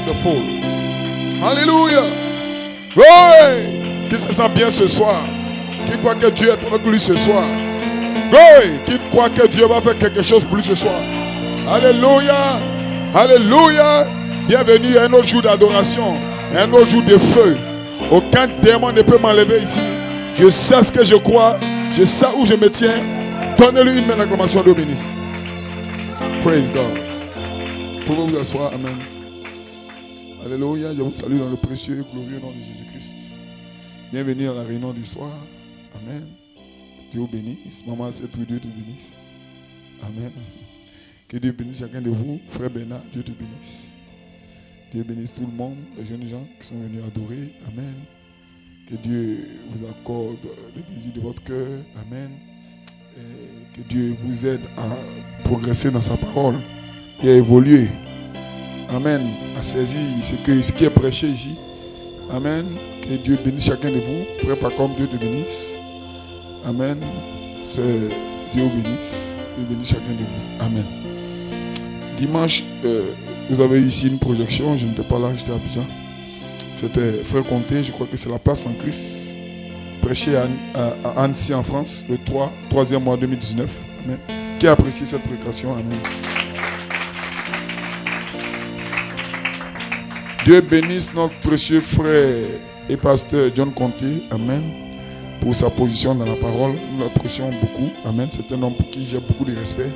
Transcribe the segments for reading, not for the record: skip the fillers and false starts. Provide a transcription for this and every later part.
wonderful. Alléluia. Oui. Qui se sent bien ce soir? Qui croit que Dieu est avec lui ce soir? Oui. Qui croit que Dieu va faire quelque chose pour lui ce soir? Alléluia. Alléluia. Bienvenue à un autre jour d'adoration. Un autre jour de feu. Aucun démon ne peut m'enlever ici. Je sais ce que je crois. Je sais où je me tiens. Donnez-lui une main d'acclamation de bénisse. Praise God. Pouvez vous asseoir. Amen. Alléluia. Je vous salue dans le précieux et glorieux nom de Jésus-Christ. Bienvenue à la réunion du soir. Amen. Dieu vous bénisse. Maman, c'est tout. Dieu te bénisse. Amen. Que Dieu bénisse chacun de vous. Frère Bernard, Dieu te bénisse. Dieu bénisse tout le monde, les jeunes gens qui sont venus adorer. Amen. Que Dieu vous accorde le désir de votre cœur. Amen. Et que Dieu vous aide à progresser dans sa parole et à évoluer. Amen. À saisir ce qui est prêché ici. Amen. Que Dieu bénisse chacun de vous. Frère Pacom, Dieu te bénisse. Amen. C'est Dieu vous bénisse. Dieu bénisse chacun de vous. Amen. Dimanche, vous avez ici une projection. Je n'étais pas là, j'étais à Abidjan. C'était Frère Comté, je crois que c'est la place en Christ. Prêché à Annecy en France, le 3e mois 2019. Amen. Qui a apprécié cette prédication? Amen. Dieu bénisse notre précieux frère et pasteur John Comté. Amen. Pour sa position dans la parole. Nous l'apprécions beaucoup. Amen. C'est un homme pour qui j'ai beaucoup de respect.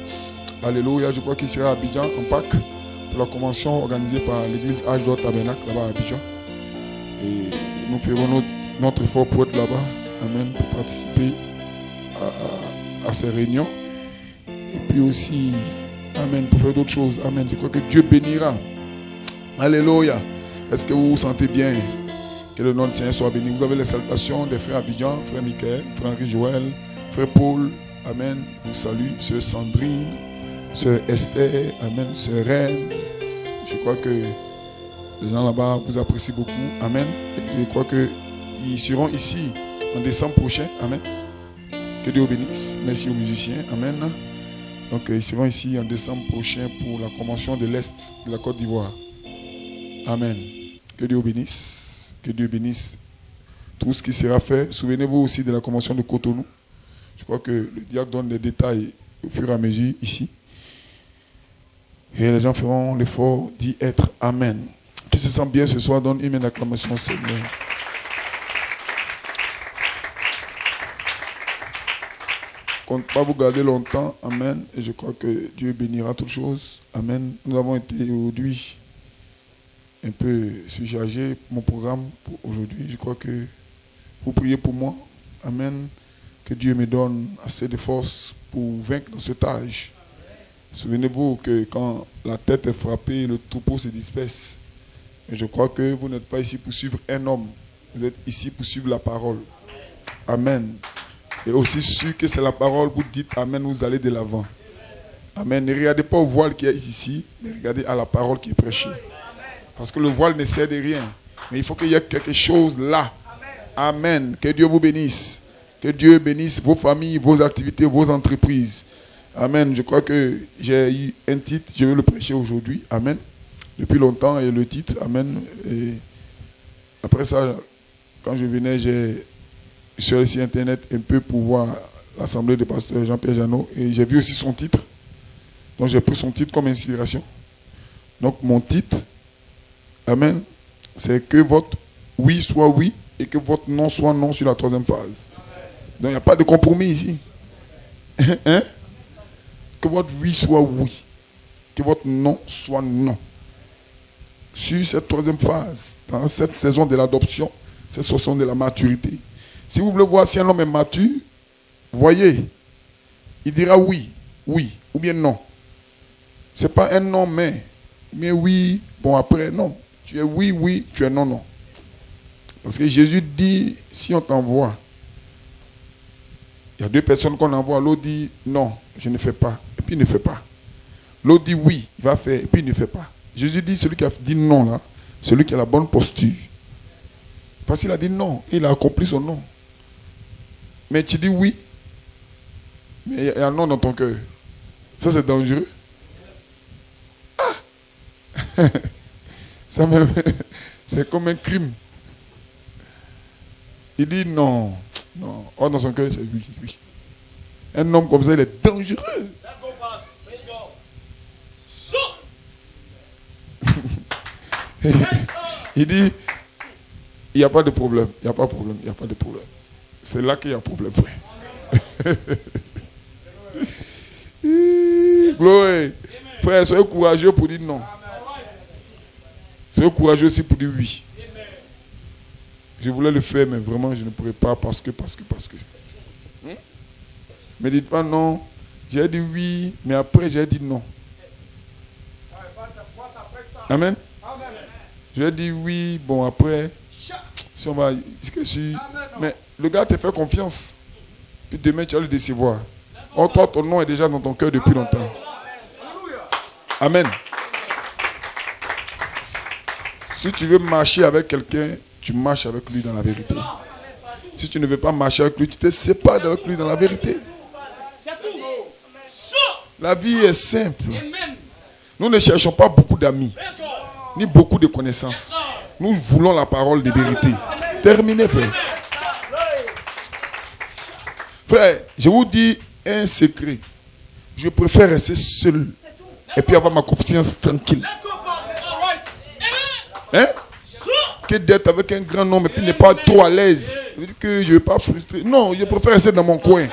Alléluia. Je crois qu'il sera à Abidjan en Pâques pour la convention organisée par l'église H.D. Tabernacle là-bas à Abidjan. Et nous ferons notre effort pour être là-bas. Amen. Pour participer à ces réunions. Et puis aussi, amen, pour faire d'autres choses. Amen. Je crois que Dieu bénira. Alléluia. Est-ce que vous vous sentez bien? Que le nom du Seigneur soit béni. Vous avez les salutations des frères Abidjan, frère Michael, frère Henri Joël, frère Paul. Amen. Je vous salue. Sœur Sandrine, sœur Esther. Amen. Sœur Reine. Je crois que les gens là-bas vous apprécient beaucoup. Amen. Et je crois qu'ils seront ici en décembre prochain. Amen. Que Dieu vous bénisse. Merci aux musiciens. Amen. Donc ils seront ici en décembre prochain pour la convention de l'Est de la Côte d'Ivoire. Amen. Que Dieu vous bénisse. Que Dieu bénisse tout ce qui sera fait. Souvenez-vous aussi de la convention de Cotonou. Je crois que le diacre donne des détails au fur et à mesure ici. Et les gens feront l'effort d'y être. Amen. Qui se sent bien ce soir, donne une main d'acclamation au Seigneur. Je ne compte pas vous garder longtemps. Amen. Et je crois que Dieu bénira toutes choses. Amen. Nous avons été aujourd'hui un peu surchargés pour mon programme pour aujourd'hui. Je crois que vous priez pour moi. Amen. Que Dieu me donne assez de force pour vaincre dans cet âge. Souvenez-vous que quand la tête est frappée, le troupeau se disperse. Et je crois que vous n'êtes pas ici pour suivre un homme. Vous êtes ici pour suivre la parole. Amen. Et aussi sûr que c'est la parole, vous dites Amen, vous allez de l'avant. Amen. Ne regardez pas au voile qui est ici, mais regardez à la parole qui est prêchée. Parce que le voile ne sert de rien. Mais il faut qu'il y ait quelque chose là. Amen. Que Dieu vous bénisse. Que Dieu bénisse vos familles, vos activités, vos entreprises. Amen. Je crois que j'ai eu un titre, je vais le prêcher aujourd'hui. Amen. Depuis longtemps, et le titre, Amen. Et après ça, quand je venais, je suis allé sur Internet un peu pour voir l'assemblée de pasteur Jean-Pierre Janot. Et j'ai vu aussi son titre. Donc j'ai pris son titre comme inspiration. Donc mon titre, Amen, c'est que votre oui soit oui et que votre non soit non sur la troisième phase. Donc il n'y a pas de compromis ici. Hein? Que votre oui soit oui. Que votre non soit non. Sur cette troisième phase, dans cette saison de l'adoption, cette saison de la maturité. Si vous voulez voir si un homme est mature, voyez, il dira oui, oui, ou bien non. Ce n'est pas un non, mais oui, bon après, non. Tu es oui, oui, tu es non, non. Parce que Jésus dit, si on t'envoie, il y a deux personnes qu'on envoie, l'autre dit non, je ne fais pas, et puis il ne fait pas. L'autre dit oui, il va faire, et puis il ne fait pas. Jésus dit, celui qui a dit non là, celui qui a la bonne posture. Parce qu'il a dit non, il a accompli son non. Mais tu dis oui, mais il y a un non dans ton cœur. Ça c'est dangereux. Ah! C'est comme un crime. Il dit non. Non. Or, dans son cœur, c'est oui, oui. Un homme comme ça, il est dangereux. Il dit, il n'y a pas de problème. Il n'y a pas de problème. Il n'y a pas de problème. C'est là qu'il y a problème, frère. Gloire. Frère, soyez courageux pour dire non. Soyez courageux aussi pour dire oui. Je voulais le faire, mais vraiment, je ne pourrais pas parce que. Mais dites pas non. J'ai dit oui, mais après, j'ai dit non. Amen. J'ai dit oui, bon, après, si on va. Mais le gars te fait confiance. Puis demain, tu vas le décevoir. Or, toi, ton nom est déjà dans ton cœur depuis longtemps. Amen. Si tu veux marcher avec quelqu'un, tu marches avec lui dans la vérité. Si tu ne veux pas marcher avec lui, tu te sépares avec lui dans la vérité. La vie est simple. Nous ne cherchons pas beaucoup d'amis, ni beaucoup de connaissances. Nous voulons la parole de vérité. Terminé, frère. Frère, je vous dis un secret. Je préfère rester seul et puis avoir ma confiance tranquille. Hein? Que d'être avec un grand homme et puis ne pas trop à l'aise. Ça veut dire que je ne vais pas frustrer. Non, je préfère rester dans mon coin. Et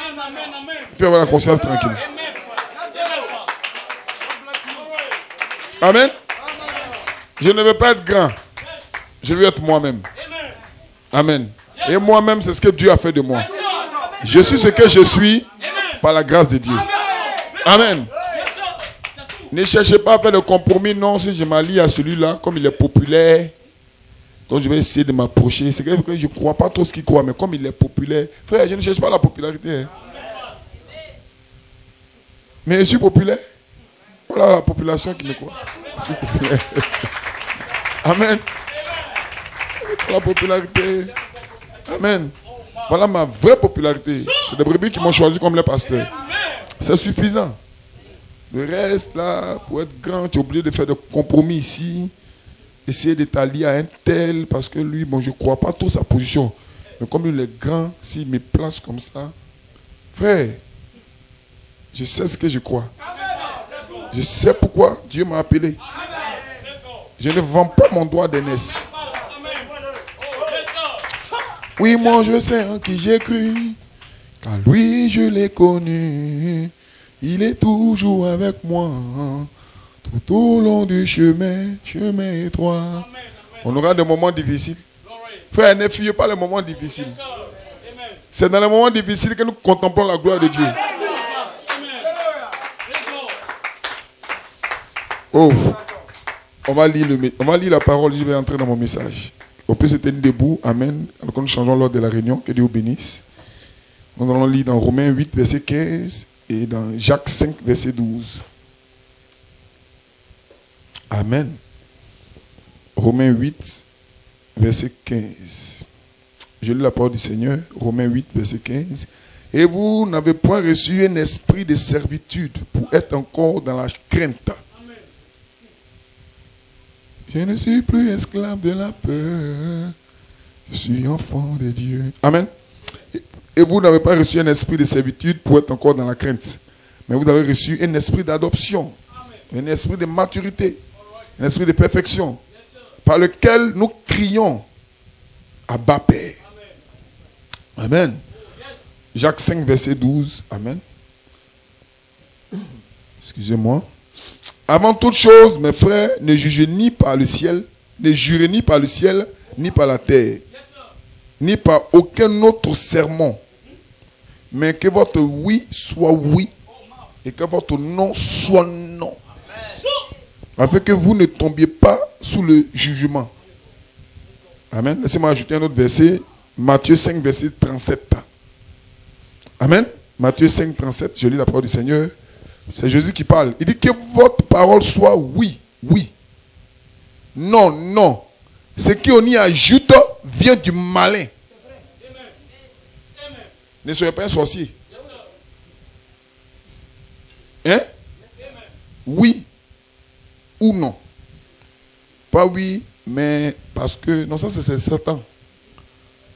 puis avoir la conscience tranquille. Amen. Je ne veux pas être grand. Je veux être moi-même. Amen. Et moi-même, c'est ce que Dieu a fait de moi. Je suis ce que je suis par la grâce de Dieu. Amen. Ne cherchez pas à faire de compromis. Non, si je m'allie à celui-là, comme il est populaire, donc je vais essayer de m'approcher. C'est que je ne crois pas trop ce qu'il croit, mais comme il est populaire, frère, je ne cherche pas la popularité. Mais je suis populaire. Voilà la population qui me croit. Je suis populaire. Amen. La popularité. Amen. Voilà ma vraie popularité. C'est des brebis qui m'ont choisi comme les pasteurs. C'est suffisant. Le reste, là, pour être grand, tu es obligé de faire des compromis ici. Essayer de t'allier à un tel, parce que lui, bon, je ne crois pas trop sa position. Mais comme il est grand, s'il me place comme ça, frère, je sais ce que je crois. Je sais pourquoi Dieu m'a appelé. Je ne vends pas mon droit d'aînesse. Oui, moi je sais en qui j'ai cru, car lui je l'ai connu. Il est toujours avec moi, tout au long du chemin étroit. On aura des moments difficiles. Frère, ne fuyez pas les moments difficiles. C'est dans les moments difficiles que nous contemplons la gloire de Dieu. Oh, on va lire la parole, je vais entrer dans mon message. On peut se tenir debout, amen. Alors que nous changeons l'ordre de la réunion, que Dieu bénisse. Nous allons lire dans Romains 8, verset 15 et dans Jacques 5, verset 12. Amen. Romains 8, verset 15. Je lis la parole du Seigneur, Romains 8, verset 15. Et vous n'avez point reçu un esprit de servitude pour être encore dans la crainte. Je ne suis plus esclave de la peur. Je suis enfant de Dieu. Amen. Et vous n'avez pas reçu un esprit de servitude pour être encore dans la crainte. Mais vous avez reçu un esprit d'adoption. Un esprit de maturité. Un esprit de perfection. Par lequel nous crions Abba Père. Amen. Jacques 5, verset 12. Amen. Excusez-moi. Avant toute chose, mes frères, ne jugez ni par le ciel, ne jurez ni par le ciel, ni par la terre, ni par aucun autre sermon, mais que votre oui soit oui, et que votre non soit non, afin que vous ne tombiez pas sous le jugement. Amen. Laissez-moi ajouter un autre verset, Matthieu 5, verset 37. Amen. Matthieu 5, 37, je lis la parole du Seigneur. C'est Jésus qui parle. Il dit que votre parole soit oui, oui. Non, non. Ce qu'on y ajoute vient du malin. Ne soyez pas un sorcier. Hein? Oui ou non. Pas oui mais parce que, non, ça c'est Satan.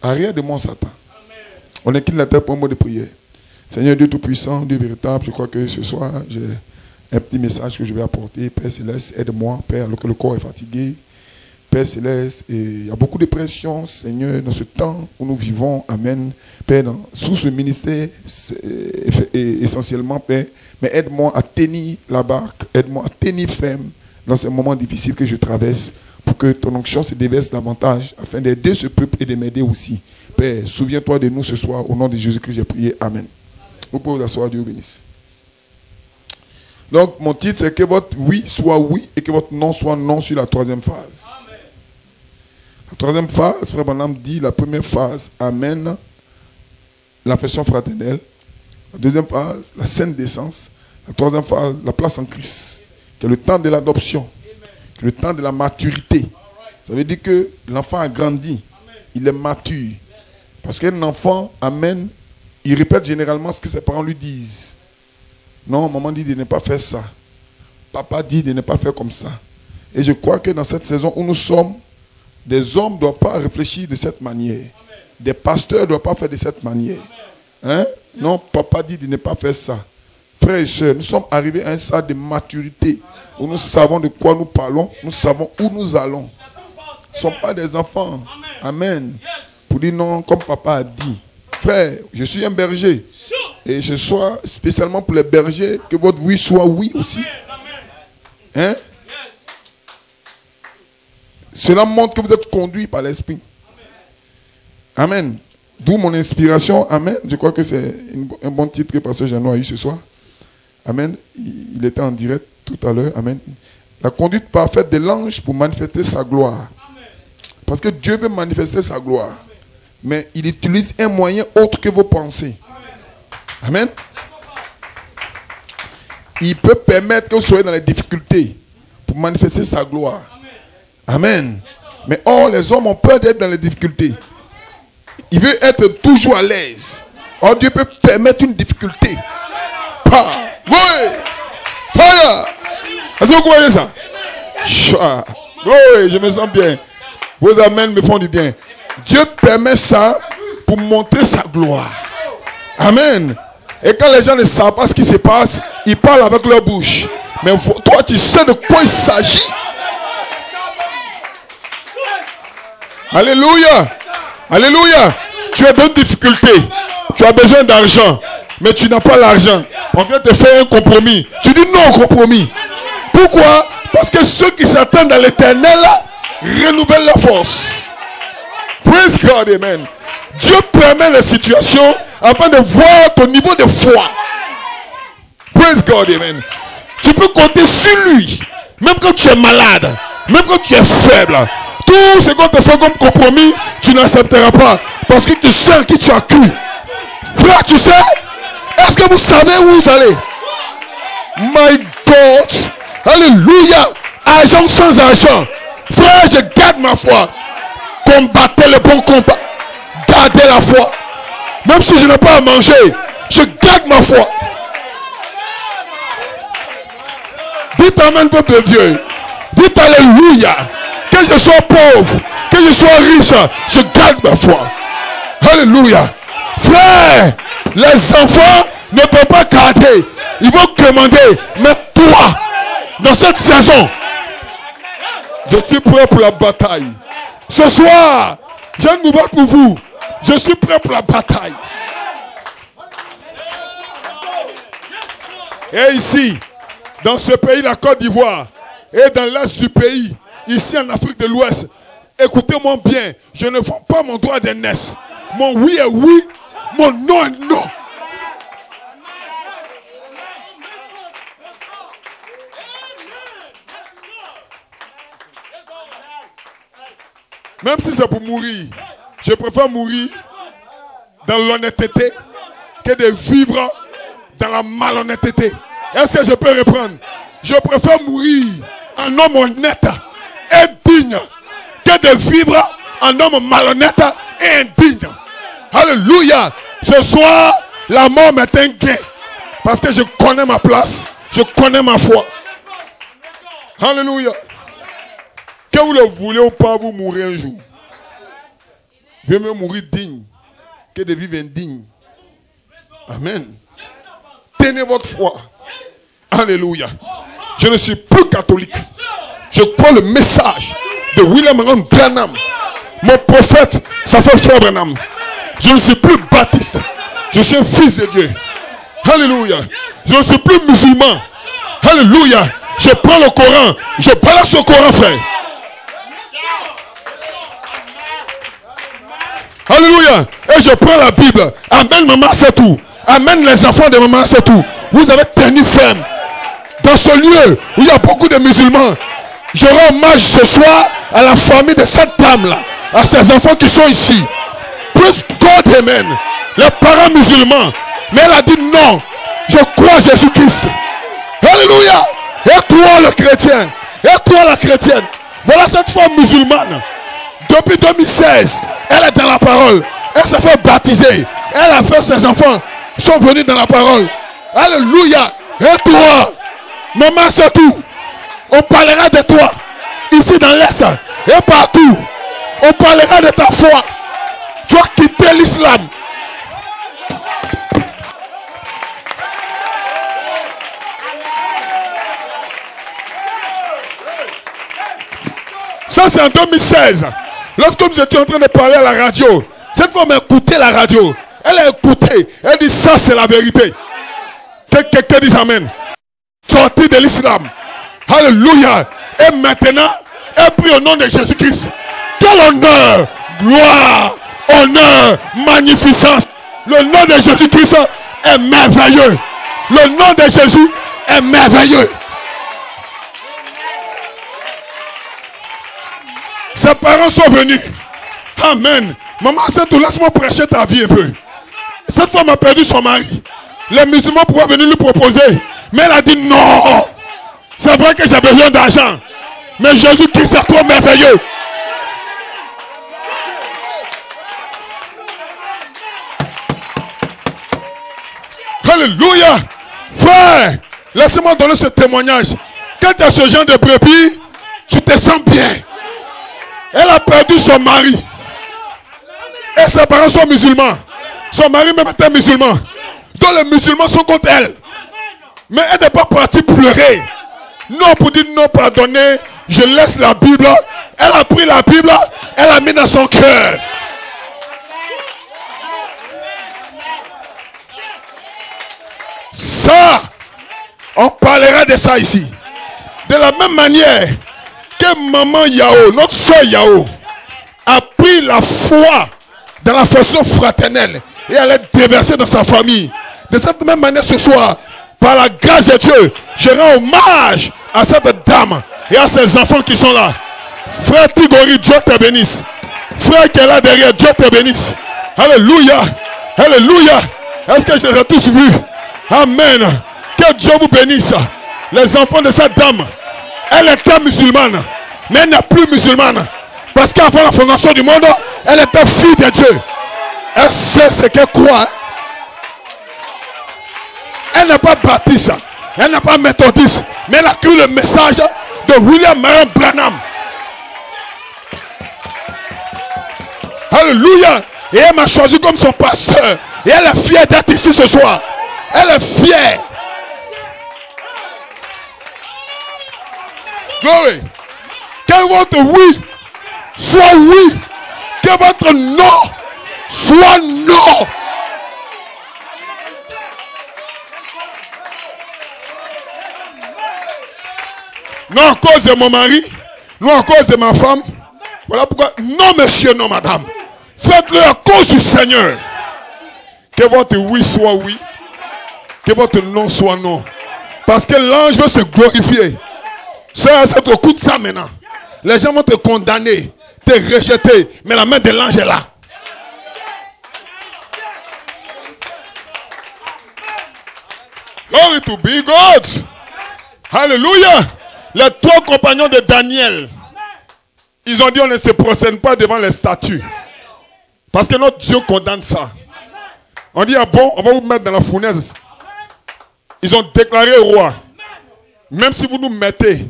Arrière de moi, Satan. On incline la tête pour un mot de prière. Seigneur Dieu Tout-Puissant, Dieu véritable, je crois que ce soir, j'ai un petit message que je vais apporter. Père Céleste, aide-moi, Père, alors que le corps est fatigué. Père Céleste, et il y a beaucoup de pression, Seigneur, dans ce temps où nous vivons. Amen. Père, sous ce ministère, essentiellement, Père, mais aide-moi à tenir la barque, aide-moi à tenir ferme dans ces moments difficiles que je traverse, pour que ton onction se déverse davantage, afin d'aider ce peuple et de m'aider aussi. Père, souviens-toi de nous ce soir, au nom de Jésus-Christ, j'ai prié. Amen. Vous pouvez vous asseoir, Dieu vous bénisse. Donc, mon titre, c'est que votre oui soit oui et que votre non soit non sur la troisième phase. Amen. La troisième phase, Frère Branham dit, la première phase, Amen, l'affection fraternelle. La deuxième phase, la sainte décence. La troisième phase, la place en Christ, qui est le temps de l'adoption, qui est le temps de la maturité. Ça veut dire que l'enfant a grandi, il est mature. Parce qu'un enfant, Amen, il répète généralement ce que ses parents lui disent. Non, maman dit de ne pas faire ça. Papa dit de ne pas faire comme ça. Et je crois que dans cette saison où nous sommes, des hommes ne doivent pas réfléchir de cette manière. Des pasteurs ne doivent pas faire de cette manière. Hein? Non, papa dit de ne pas faire ça. Frères et sœurs, nous sommes arrivés à un stade de maturité où nous savons de quoi nous parlons, nous savons où nous allons. Nous ne sommes pas des enfants. Amen. Pour dire non, comme papa a dit. Frère, je suis un berger. Et ce soir, spécialement pour les bergers, que votre oui soit oui aussi. Hein? Cela montre que vous êtes conduit par l'Esprit. Amen. D'où mon inspiration. Amen. Je crois que c'est un bon titre que Pasteur Jeannot a eu ce soir. Amen. Il était en direct tout à l'heure. Amen. La conduite parfaite de l'ange pour manifester sa gloire. Parce que Dieu veut manifester sa gloire. Mais il utilise un moyen autre que vos pensées. Amen. Il peut permettre que vous soyez dans les difficultés pour manifester sa gloire. Amen. Mais or, les hommes ont peur d'être dans les difficultés. Il veut être toujours à l'aise. Or, Dieu peut permettre une difficulté. Oui. Fire. Est-ce que vous croyez ça? Oui, je me sens bien. Vos amens me font du bien. Dieu permet ça pour montrer sa gloire. Amen. Et quand les gens ne savent pas ce qui se passe, ils parlent avec leur bouche. Mais toi, tu sais de quoi il s'agit. Alléluia. Alléluia. Tu es dans une difficulté. Tu as besoin d'argent. Mais tu n'as pas l'argent. On vient te faire un compromis. Tu dis non au compromis. Pourquoi? Parce que ceux qui s'attendent à l'éternel renouvellent leur force. Praise God, amen. Dieu permet les situations afin de voir ton niveau de foi. Praise God, amen. Tu peux compter sur lui. Même quand tu es malade. Même quand tu es faible. Tout ce qu'on te fait comme compromis, tu n'accepteras pas. Parce que tu sais qui tu as cru. Frère, tu sais? Est-ce que vous savez où vous allez? My God. Alléluia. Argent sans argent. Frère, je garde ma foi. Combattez le bon combat. Gardez la foi. Même si je n'ai pas à manger, je garde ma foi. Dites amen, peuple de Dieu. Dites alléluia. Que je sois pauvre, que je sois riche, je garde ma foi. Alléluia. Frère, les enfants ne peuvent pas garder. Ils vont commander. Mais toi, dans cette saison, je suis prêt pour la bataille. Ce soir, j'ai une nouvelle pour vous. Je suis prêt pour la bataille. Et ici, dans ce pays, la Côte d'Ivoire, et dans l'est du pays, ici en Afrique de l'Ouest, écoutez-moi bien, je ne vends pas mon droit d'aînesse. Mon oui est oui, mon non est non. Même si c'est pour mourir, je préfère mourir dans l'honnêteté que de vivre dans la malhonnêteté. Est-ce que je peux reprendre? Je préfère mourir en homme honnête et digne que de vivre en homme malhonnête et indigne. Alléluia. Ce soir, la mort m'est un gain. Parce que je connais ma place. Je connais ma foi. Alléluia. Que vous le voulez ou pas, vous mourrez un jour. Vaut mieux mourir digne que de vivre indigne. Amen. Tenez votre foi. Alléluia. Je ne suis plus catholique. Je crois le message de William Branham. Mon prophète, ça fait frère Branham. Je ne suis plus baptiste. Je suis un fils de Dieu. Alléluia. Je ne suis plus musulman. Alléluia. Je prends le Coran. Je balance le Coran, frère. Alléluia. Et je prends la Bible. Amen, maman, c'est tout. Amen, les enfants de maman, c'est tout. Vous avez tenu ferme. Dans ce lieu où il y a beaucoup de musulmans, je rends hommage ce soir à la famille de cette dame-là, à ces enfants qui sont ici. Plus God, amen. Les parents musulmans. Mais elle a dit non. Je crois en Jésus-Christ. Alléluia. Et toi le chrétien. Et toi la chrétienne. Voilà cette femme musulmane. Depuis 2016, elle est dans la parole. Elle s'est fait baptiser. Elle a fait ses enfants sont venus dans la parole. Alléluia. Et toi, maman, c'est tout. On parlera de toi. Ici dans l'Est et partout. On parlera de ta foi. Tu as quitté l'islam. Ça c'est en 2016. Lorsque nous étions en train de parler à la radio, cette femme a écouté la radio. Elle a écouté. Elle dit ça c'est la vérité. Que quelqu'un dise amen. Sortie de l'islam. Alléluia. Et maintenant, elle prie au nom de Jésus-Christ. Quel honneur, gloire, honneur, magnificence. Le nom de Jésus-Christ est merveilleux. Le nom de Jésus est merveilleux. Ses parents sont venus. Amen. Maman, c'est tout. Laisse-moi prêcher ta vie un peu. Cette femme a perdu son mari. Les musulmans pourraient venir lui proposer. Mais elle a dit non. C'est vrai que j'ai besoin d'argent. Mais Jésus-Christ est trop merveilleux. Alléluia. Frère, laissez-moi donner ce témoignage. Quand tu as ce genre de brebis, tu te sens bien. Elle a perdu son mari. Et ses parents sont musulmans. Son mari même était musulman. Donc les musulmans sont contre elle. Mais elle n'est pas partie pleurer. Non, pour dire non, pardonnez, je laisse la Bible. Elle a pris la Bible, elle l'a mis dans son cœur. Ça, on parlera de ça ici. De la même manière que maman Yao, notre soeur Yao, a pris la foi dans la façon fraternelle et elle est déversée dans sa famille. De cette même manière ce soir, par la grâce de Dieu, je rends hommage à cette dame et à ses enfants qui sont là. Frère Tigori, Dieu te bénisse. Frère qui est là derrière, Dieu te bénisse. Alléluia. Alléluia. Est-ce que je les ai tous vus? Amen. Que Dieu vous bénisse. Les enfants de cette dame, elle était musulmane, mais elle n'est plus musulmane. Parce qu'avant la fondation du monde, elle était fille de Dieu. Elle sait ce qu'elle croit. Elle n'est pas baptiste, elle n'est pas méthodiste, mais elle a cru le message de William Branham. Alléluia. Et elle m'a choisi comme son pasteur. Et elle est fière d'être ici ce soir. Elle est fière. Glory. Que votre oui soit oui. Que votre non soit non. Non à cause de mon mari, non à cause de ma femme. Voilà pourquoi, non monsieur, non madame. Faites-le à cause du Seigneur. Que votre oui soit oui. Que votre non soit non. Parce que l'ange veut se glorifier. C'est au coup de ça maintenant. Les gens vont te condamner, te rejeter. Mais la main de l'ange est là. Glory to be God. Alléluia. Les trois compagnons de Daniel, ils ont dit on ne se procède pas devant les statues. Parce que notre Dieu condamne ça. On dit ah bon, on va vous mettre dans la fournaise. Ils ont déclaré au roi, même si vous nous mettez,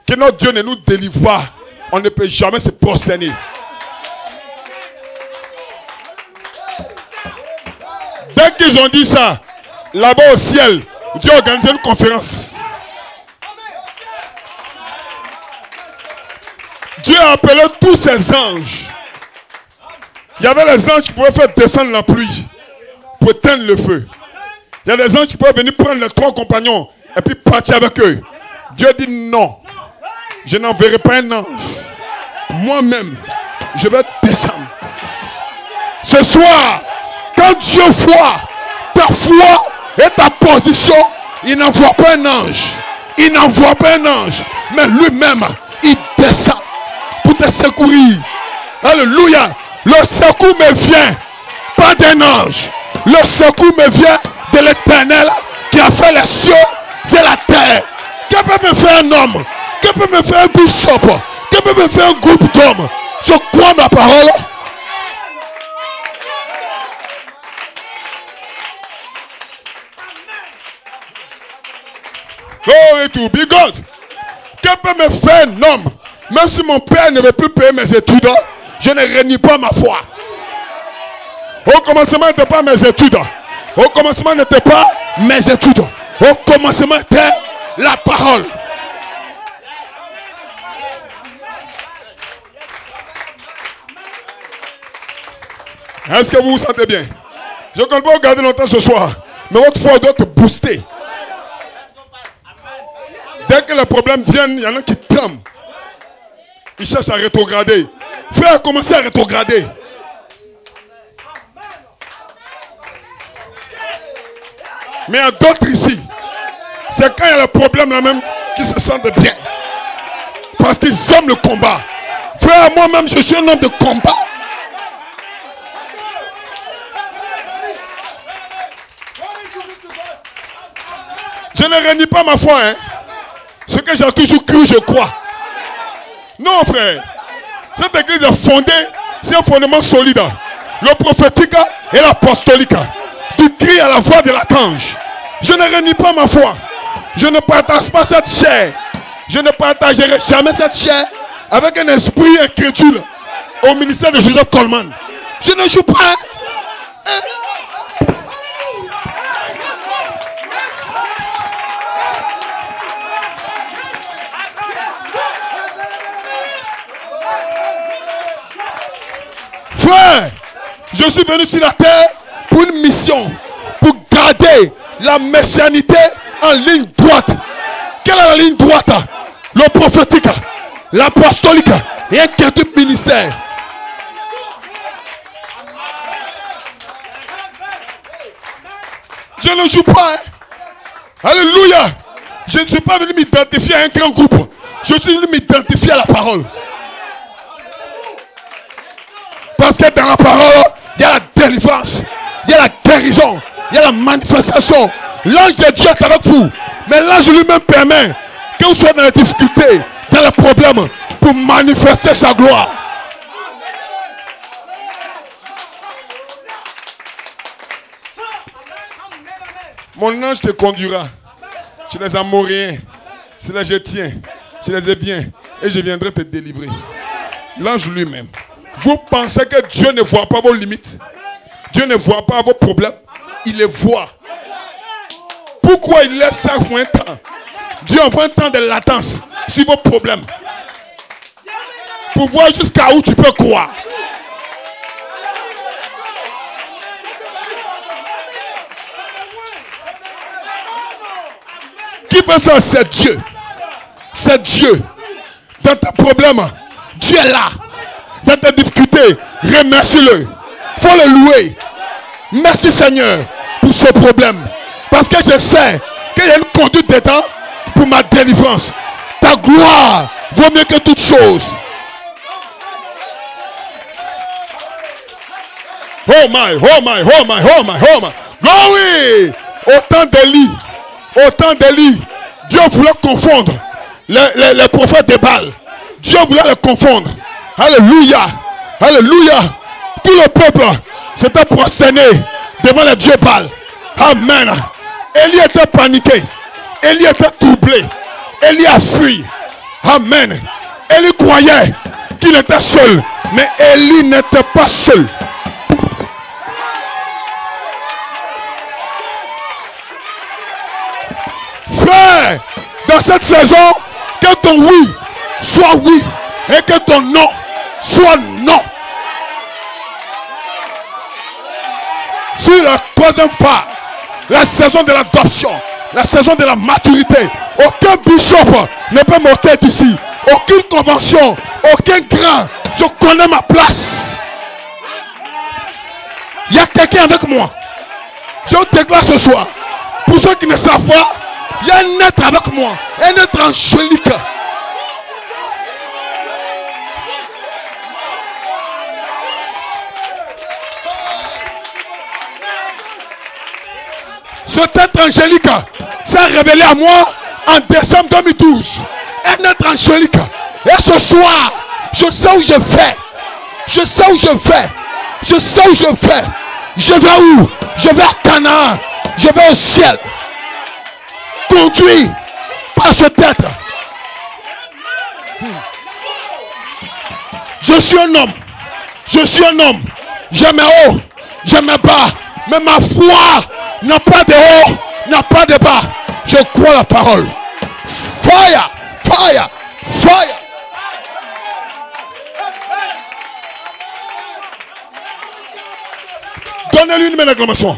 que notre Dieu ne nous délivre pas. on ne peut jamais se prosterner. Dès qu'ils ont dit ça, là-bas au ciel, Dieu a organisé une conférence. Dieu a appelé tous ses anges. Il y avait les anges qui pouvaient faire descendre la pluie pour éteindre le feu. Il y a des anges qui pouvaient venir prendre les 3 compagnons et puis partir avec eux. Dieu dit non. Je n'enverrai pas un ange. Moi-même, je vais descendre. Ce soir, quand Dieu voit ta foi et ta position, il n'envoie pas un ange. Il n'envoie pas un ange. Mais lui-même, il descend pour te secourir. Alléluia. Le secours me vient pas d'un ange. Le secours me vient de l'Éternel qui a fait les cieux et la terre. Que peut me faire un homme? Que peut me faire un bishop? Que peut me faire un groupe d'hommes? Je crois ma parole. Glory to be God. Que peut me faire un homme? Même si mon père ne veut plus payer mes études, je ne renie pas ma foi. Au commencement n'était pas mes études. Au commencement n'était pas mes études. Au commencement était la parole. Est-ce que vous vous sentez bien? Je ne compte pas vous garder longtemps ce soir. Mais votre foi doit te booster. Dès que les problèmes viennent, il y en a qui tremblent. Ils cherchent à rétrograder. Frère, commencez à rétrograder. Mais il y a d'autres ici. C'est quand il y a le problème là même qu'ils se sentent bien. Parce qu'ils aiment le combat. Frère, moi-même, je suis un homme de combat. Je ne renie pas ma foi. Hein. Ce que j'ai toujours cru, je crois. Non, frère. Cette église est fondée, c'est un fondement solide. Le prophétique et l'apostolique. Tu cries à la voix de l'archange. Je ne renie pas ma foi. Je ne partage pas cette chair. Je ne partagerai jamais cette chair avec un esprit incrédule au ministère de Joseph Coleman. Je ne joue pas. Frère, je suis venu sur la terre pour une mission, pour garder la messianité en ligne droite. Quelle est la ligne droite? Le prophétique, l'apostolique et un quintuple ministère. Je ne joue pas. Hein? Alléluia. Je ne suis pas venu m'identifier à un grand groupe. Je suis venu m'identifier à la parole. Parce que dans la parole, il y a la délivrance, il y a la guérison, il y a la manifestation. L'ange de Dieu est avec vous. Mais l'ange lui-même permet que vous soyez dans les difficultés, dans les problèmes, pour manifester sa gloire. Mon ange te conduira. Tu les Amoréens, c'est là je tiens, je les ai bien, et je viendrai te délivrer. L'ange lui-même. Vous pensez que Dieu ne voit pas vos limites? Dieu ne voit pas vos problèmes? Il les voit. Pourquoi il laisse ça pour un temps? Dieu envoie un temps de latence sur vos problèmes. Pour voir jusqu'à où tu peux croire. Qui fait ça? C'est Dieu. C'est Dieu. Dans tes problèmes, Dieu est là. Dans tes difficultés, remercie-le. Il faut le louer. Merci Seigneur pour ce problème. Parce que je sais qu'il y a une conduite dedans pour ma délivrance. Ta gloire vaut mieux que toute chose. Oh my, oh my, oh my, oh my, oh my. Glory! Autant d'Élie. Autant d'Élie. Dieu voulait confondre les prophètes de Baal. Dieu voulait les confondre. Alléluia. Alléluia. Tout le peuple s'était prosterné devant le Dieu Baal. Amen. Élie était paniqué. Élie était troublé. Élie a fui. Amen. Élie croyait qu'il était seul, mais Élie n'était pas seul. Frère, dans cette saison, que ton oui soit oui et que ton non soit non. Sur la troisième phase, la saison de l'adoption, la saison de la maturité, aucun bishop ne peut monter d'ici, aucune convention, aucun grand. Je connais ma place. Il y a quelqu'un avec moi. Je vous déclare ce soir. Pour ceux qui ne savent pas, il y a un être avec moi, un être angélique. Cet être angélique s'est révélé à moi en décembre 2012. Un être angélique. Et ce soir, je sais où je vais. Je sais où je vais. Je sais où je vais. Je vais où? Je vais à Canaan. Je vais au ciel. Conduit par cet être. Je suis un homme. Je suis un homme. Je mets haut. Je mets bas. Mais ma foi n'a pas de haut, n'a pas de bas. Je crois la parole. Fire, fire, fire. Donnez-lui une main d'acclamation.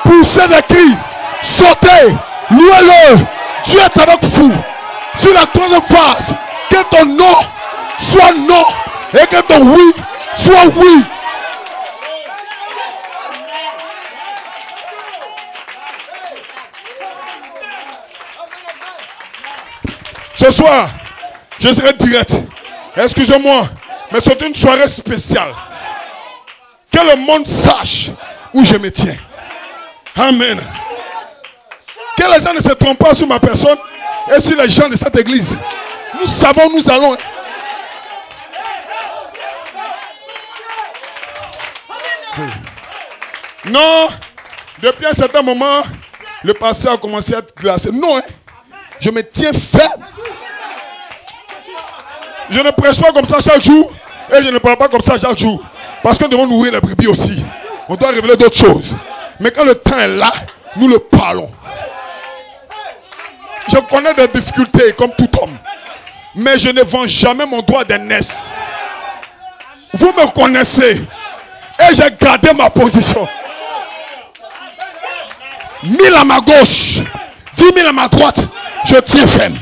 Poussez des cris, sautez, louez-le. Dieu est avec vous. Sur la troisième phase, que ton non soit non et que ton oui soit oui. Ce soir, je serai direct. Excusez-moi, mais c'est une soirée spéciale. Que le monde sache où je me tiens. Amen. Que les gens ne se trompent pas sur ma personne et sur les gens de cette église. Nous savons, nous allons. Non, depuis un certain moment, le passé a commencé à être glacé. Non, je me tiens ferme. Je ne prêche pas comme ça chaque jour et je ne parle pas comme ça chaque jour. Parce que nous devons nourrir les brebis aussi. On doit révéler d'autres choses. Mais quand le temps est là, nous le parlons. Je connais des difficultés comme tout homme. Mais je ne vends jamais mon droit d'aînesse. Vous me connaissez. Et j'ai gardé ma position. 1000 à ma gauche, 10 000 à ma droite, je tiens ferme.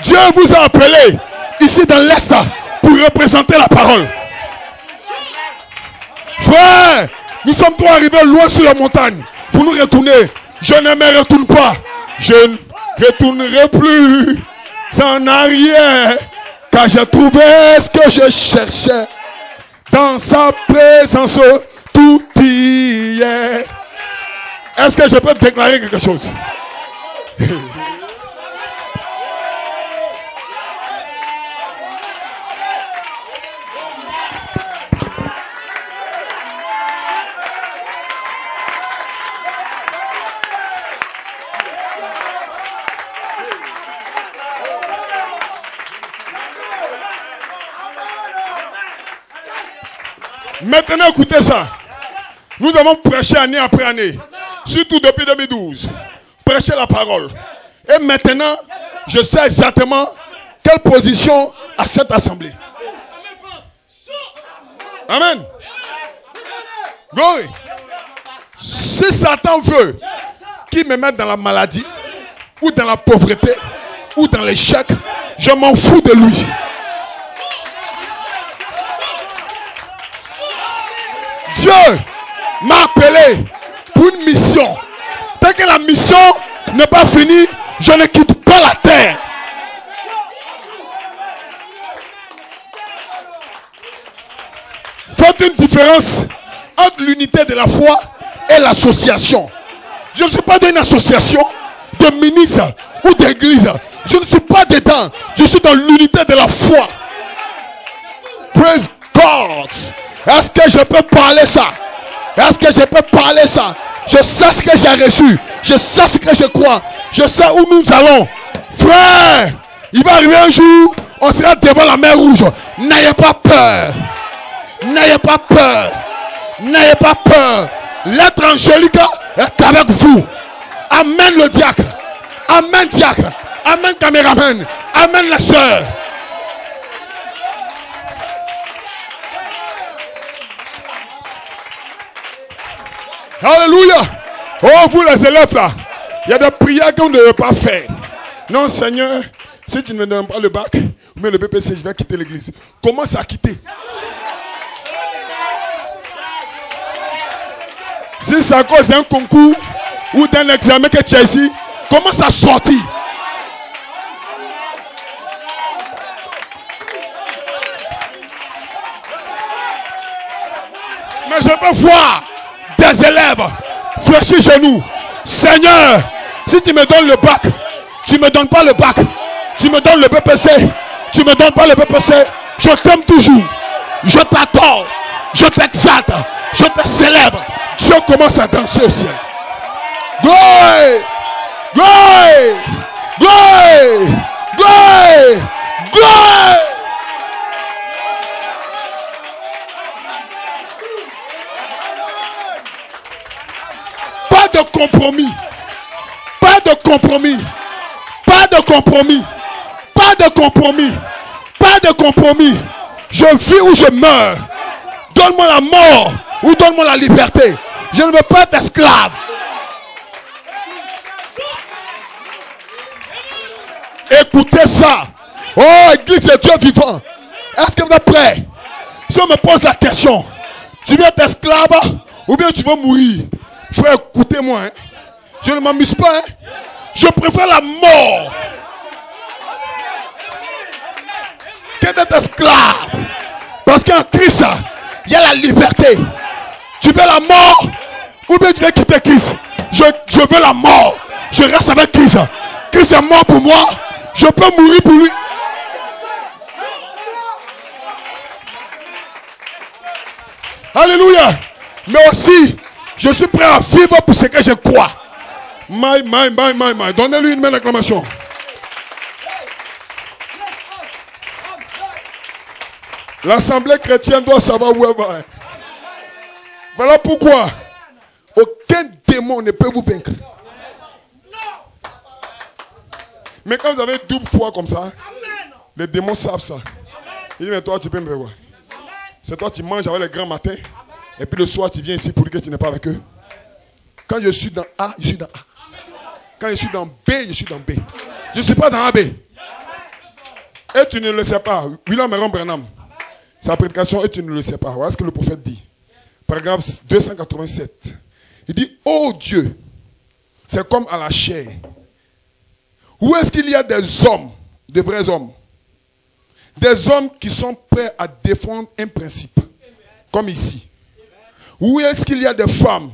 Dieu vous a appelé ici dans l'Est pour représenter la parole. Frère, nous sommes tous arrivés loin sur la montagne pour nous retourner. Je ne me retourne pas. Je ne retournerai plus en arrière, car j'ai trouvé ce que je cherchais. Dans sa présence, tout y est. Est-ce que je peux déclarer quelque chose? Maintenant, écoutez ça. Nous avons prêché année après année, surtout depuis 2012. Prêcher la parole. Et maintenant, je sais exactement quelle position a cette assemblée. Amen. Glory. Si Satan veut qu'il me mette dans la maladie, ou dans la pauvreté, ou dans l'échec, je m'en fous de lui. Dieu m'a appelé pour une mission. Tant que la mission n'est pas finie, je ne quitte pas la terre. une différence entre l'unité de la foi et l'association. Je ne suis pas dans une association de ministres ou d'église. Je ne suis pas dedans. Je suis dans l'unité de la foi. Praise God. Est-ce que je peux parler ça? Est-ce que je peux parler ça? Je sais ce que j'ai reçu. Je sais ce que je crois. Je sais où nous allons. Frère, il va arriver un jour, on sera devant la mer rouge. N'ayez pas peur. N'ayez pas peur. N'ayez pas peur. L'être angélique est avec vous. Amen le diacre. Amen diacre. Amen caméraman. Amen la soeur. Alléluia. Oh vous les élèves là. Il y a des prières que vous ne devez pas faire. Non Seigneur, si tu ne me donnes pas le bac ou même le BPC, je vais quitter l'église. Commence à quitter. Si c'est à cause d'un concours ou d'un examen que tu as ici, commence à sortir. Mais je peux voir des élèves fléchir chez nous. Seigneur, si tu me donnes le bac, tu ne me donnes pas le bac, tu me donnes le BPC, tu ne me donnes pas le BPC, je t'aime toujours, je t'adore, je t'exalte, je te célèbre. Dieu commence à danser au ciel. Gloire, gloire, gloire, gloire, gloire. Pas de compromis. Pas de compromis. Pas de compromis. Pas de compromis. Pas de compromis. Je vis ou je meurs. Donne-moi la mort ou donne-moi la liberté. Je ne veux pas être esclave. Écoutez ça. Oh, Église de Dieu vivant. Est-ce que vous êtes prêts? Si on me pose la question, tu veux être esclave ou bien tu veux mourir? Frère, écoutez-moi. Hein. Je ne m'amuse pas. Hein. Je préfère la mort que d'être esclave. Parce qu'en Christ, il y a la liberté. Tu veux la mort ou bien tu veux quitter Christ? Je veux la mort. Je reste avec Christ. Christ est mort pour moi. Je peux mourir pour lui. Alléluia. Mais aussi, je suis prêt à vivre pour ce que je crois. My. Donnez-lui une main d'acclamation. L'assemblée chrétienne doit savoir où elle va. Voilà pourquoi aucun démon ne peut vous vaincre. Mais quand vous avez double foi comme ça, les démons savent ça. Ils disent, mais toi, tu peux me voir. C'est toi qui manges avec les grands matins. Et puis le soir, tu viens ici pour dire que tu n'es pas avec eux. Quand je suis dans A, je suis dans A. Quand je suis dans B, je suis dans B. Je ne suis pas dans AB. Et tu ne le sais pas. William Aaron Branham, sa prédication, et tu ne le sais pas. Voilà ce que le prophète dit. Paragraphe 287. Il dit, oh Dieu, c'est comme à la chair. Où est-ce qu'il y a des hommes, de vrais hommes? Des hommes qui sont prêts à défendre un principe. Comme ici. Où est-ce qu'il y a des femmes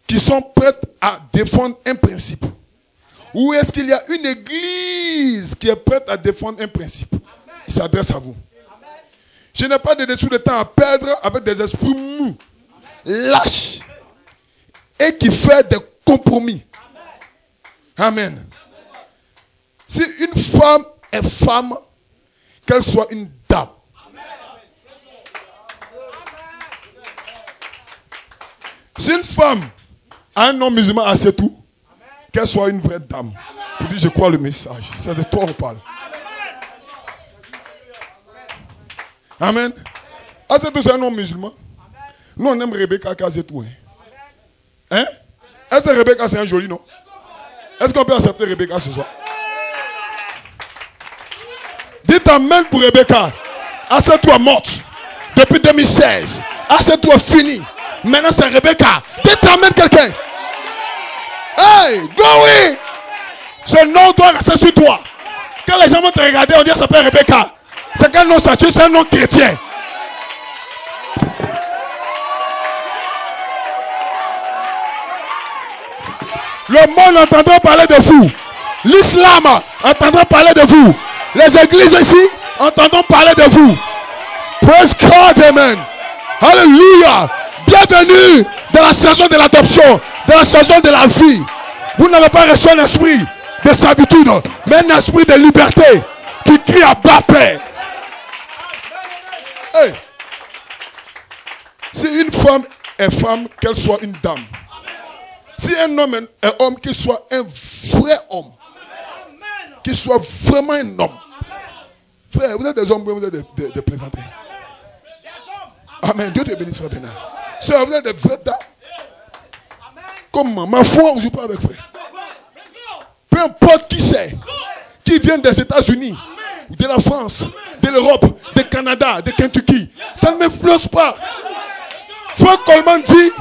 qui sont prêtes à défendre un principe? Où est-ce qu'il y a une église qui est prête à défendre un principe? Il s'adresse à vous. Je n'ai pas de dessous de temps à perdre avec des esprits mous, lâches, et qui font des compromis. Amen. Si une femme est femme, qu'elle soit une dame. Si une femme a un homme musulman à c'est tout, qu'elle soit une vraie dame. Pour dire je crois le message. C'est de toi on parle. Amen. Azetou c'est un homme musulman. Nous on aime Rebecca Azetou. Hein? Est-ce que Rebecca c'est un joli nom? Est-ce qu'on peut accepter Rebecca ce soir? Dites amen pour Rebecca. Azetou morte depuis 2016. Azetou fini. Maintenant c'est Rebecca. Dites amen quelqu'un. Hey, glory. Ce nom doit rester sur toi. Quand les gens vont te regarder, on dit ça s'appelle Rebecca. C'est quel nom ça? C'est un nom chrétien. Le monde entendra parler de vous. L'islam entendra parler de vous. Les églises ici entendront parler de vous. Praise God, amen. Alléluia. Bienvenue dans la saison de l'adoption, dans la saison de la vie. Vous n'avez pas reçu un esprit de servitude, mais un esprit de liberté qui crie à bas Père. Hey. Si une femme est femme, qu'elle soit une dame. Si un homme est homme, qu'il soit un vrai homme. Qu'il soit vraiment un homme. Frère, vous êtes des hommes, vous êtes des plaisanteries. Amen. Dieu te bénisse, frère Bénin. Sœur, vous êtes des vraies dames. Comment? Ma foi, on ne joue pas avec frère. Peu importe qui c'est, qui vient des États-Unis, de la France, de l'Europe, du Canada, de Kentucky, ça ne m'influence pas. Frère Coleman dit,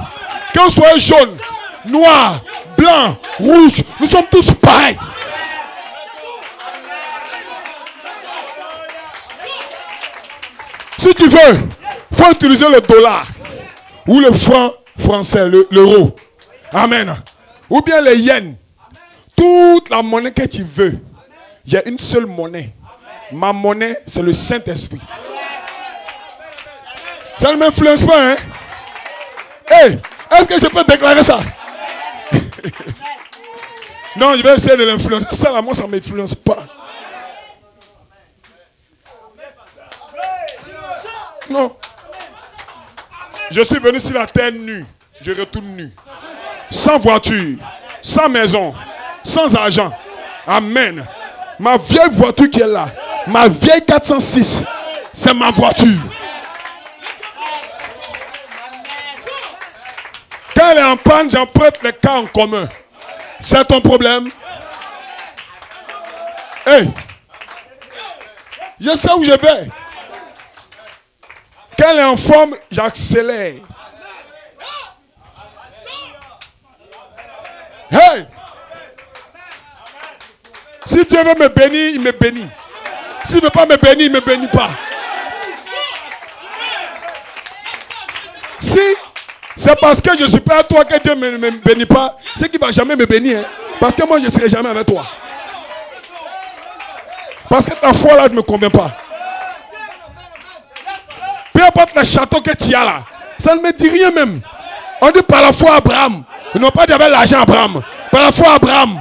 qu'on soit jaune, noir, blanc, rouge, nous sommes tous pareils. Si tu veux, il faut utiliser le dollar ou le franc français, l'euro. Amen. Ou bien les yens. Toute la monnaie que tu veux. Il y a une seule monnaie. Ma monnaie, c'est le Saint-Esprit. Ça ne m'influence pas, hein? Hey, est-ce que je peux déclarer ça? Non, je vais essayer de l'influencer. Ça, là, moi, ça ne m'influence pas. Non. Je suis venu sur la terre nue. Je retourne nu. Sans voiture, sans maison, sans argent. Amen. Ma vieille voiture qui est là, ma vieille 406, c'est ma voiture. Quand elle est en panne, j'emprunte les cas en commun. C'est ton problème. Hey, je sais où je vais. Quand elle est en forme, j'accélère. Hey! Si Dieu veut me bénir, il me bénit. S'il ne veut pas me bénir, il ne me bénit pas. Si c'est parce que je ne suis pas à toi que Dieu ne me bénit pas, c'est qu'il ne va jamais me bénir. Hein? Parce que moi, je ne serai jamais avec toi. Parce que ta foi là ne me convient pas. Peu importe le château que tu as là, ça ne me dit rien même. On dit par la foi Abraham. Ils n'ont pas dit avec l'argent Abraham. Par la foi Abraham.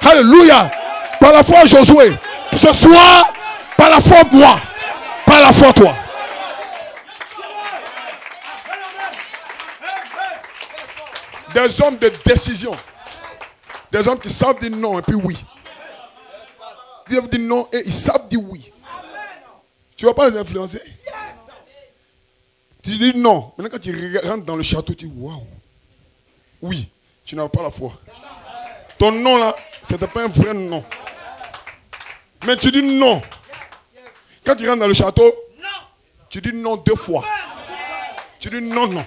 Alléluia. Par la foi Josué. Ce soir, par la foi moi. Par la foi toi. Des hommes de décision. Des hommes qui savent dire non et puis oui. Ils savent dire non et ils savent dire oui. Tu ne vas pas les influencer. Tu dis non. Maintenant quand tu rentres dans le château, tu dis waouh. Oui, tu n'as pas la foi. Ton non là, ce n'était pas un vrai non. Mais tu dis non. Quand tu rentres dans le château, tu dis non 2 fois. Tu dis non, non.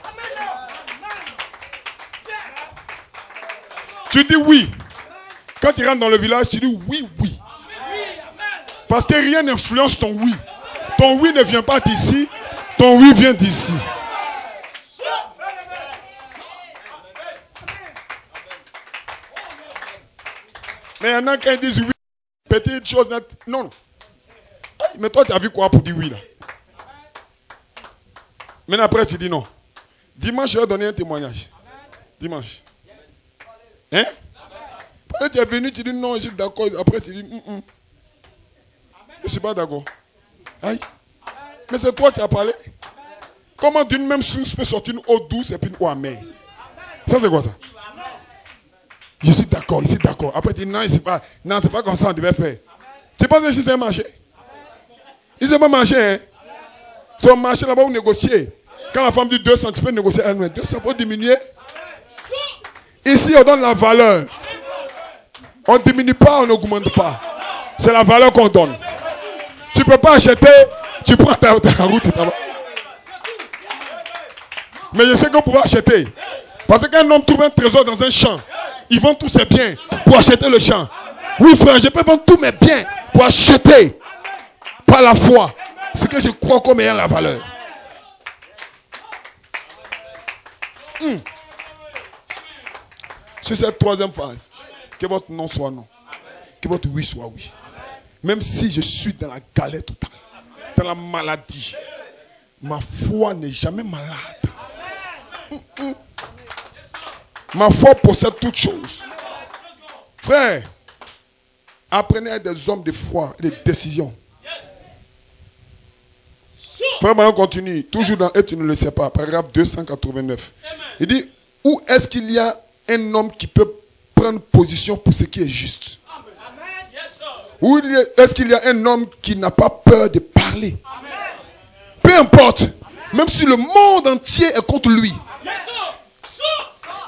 Tu dis oui. Quand tu rentres dans le village, tu dis oui, oui. Parce que rien n'influence ton oui. Ton oui ne vient pas d'ici. Ton oui vient d'ici. Mais il y en a qui disent oui. Petite chose. Non. Mais toi, tu as vu quoi pour dire oui là? Mais après, tu dis non. Dimanche, je vais donner un témoignage. Dimanche. Hein? Après, tu es venu, tu dis non, je suis d'accord. Après, tu dis je ne suis pas d'accord. Aïe. Mais c'est toi qui as parlé. Comment d'une même source peut sortir une eau douce et puis une eau amère? Ça, c'est quoi ça? Je suis d'accord, je suis d'accord. Après, tu dis non, c'est pas comme ça on devait faire. Tu penses que c'est un marché? Il ne sait pas marcher. Hein? C'est un marché là-bas où négocier. Quand la femme dit 200, tu peux négocier. 200 pour diminuer. Ici, on donne la valeur. On ne diminue pas, on n'augmente pas. C'est la valeur qu'on donne. Tu ne peux pas acheter, tu prends ta route. Mais je sais qu'on peut acheter. Parce qu'un homme trouve un trésor dans un champ. Il vend tous ses biens pour acheter le champ. Oui, frère, je peux vendre tous mes biens pour acheter par la foi ce que je crois comme ayant la valeur. sur cette troisième phase. Que votre non soit non. Que votre oui soit oui. Même si je suis dans la galère totale, dans la maladie, ma foi n'est jamais malade. Ma foi possède toutes choses. Frère, apprenez à être des hommes de foi et de décision. Frère, maintenant continue. Toujours dans Et tu ne le sais pas. Paragraphe 289. Il dit, où est-ce qu'il y a un homme qui peut prendre position pour ce qui est juste? Où est-ce qu'il y a un homme qui n'a pas peur de parler? Peu importe. Même si le monde entier est contre lui.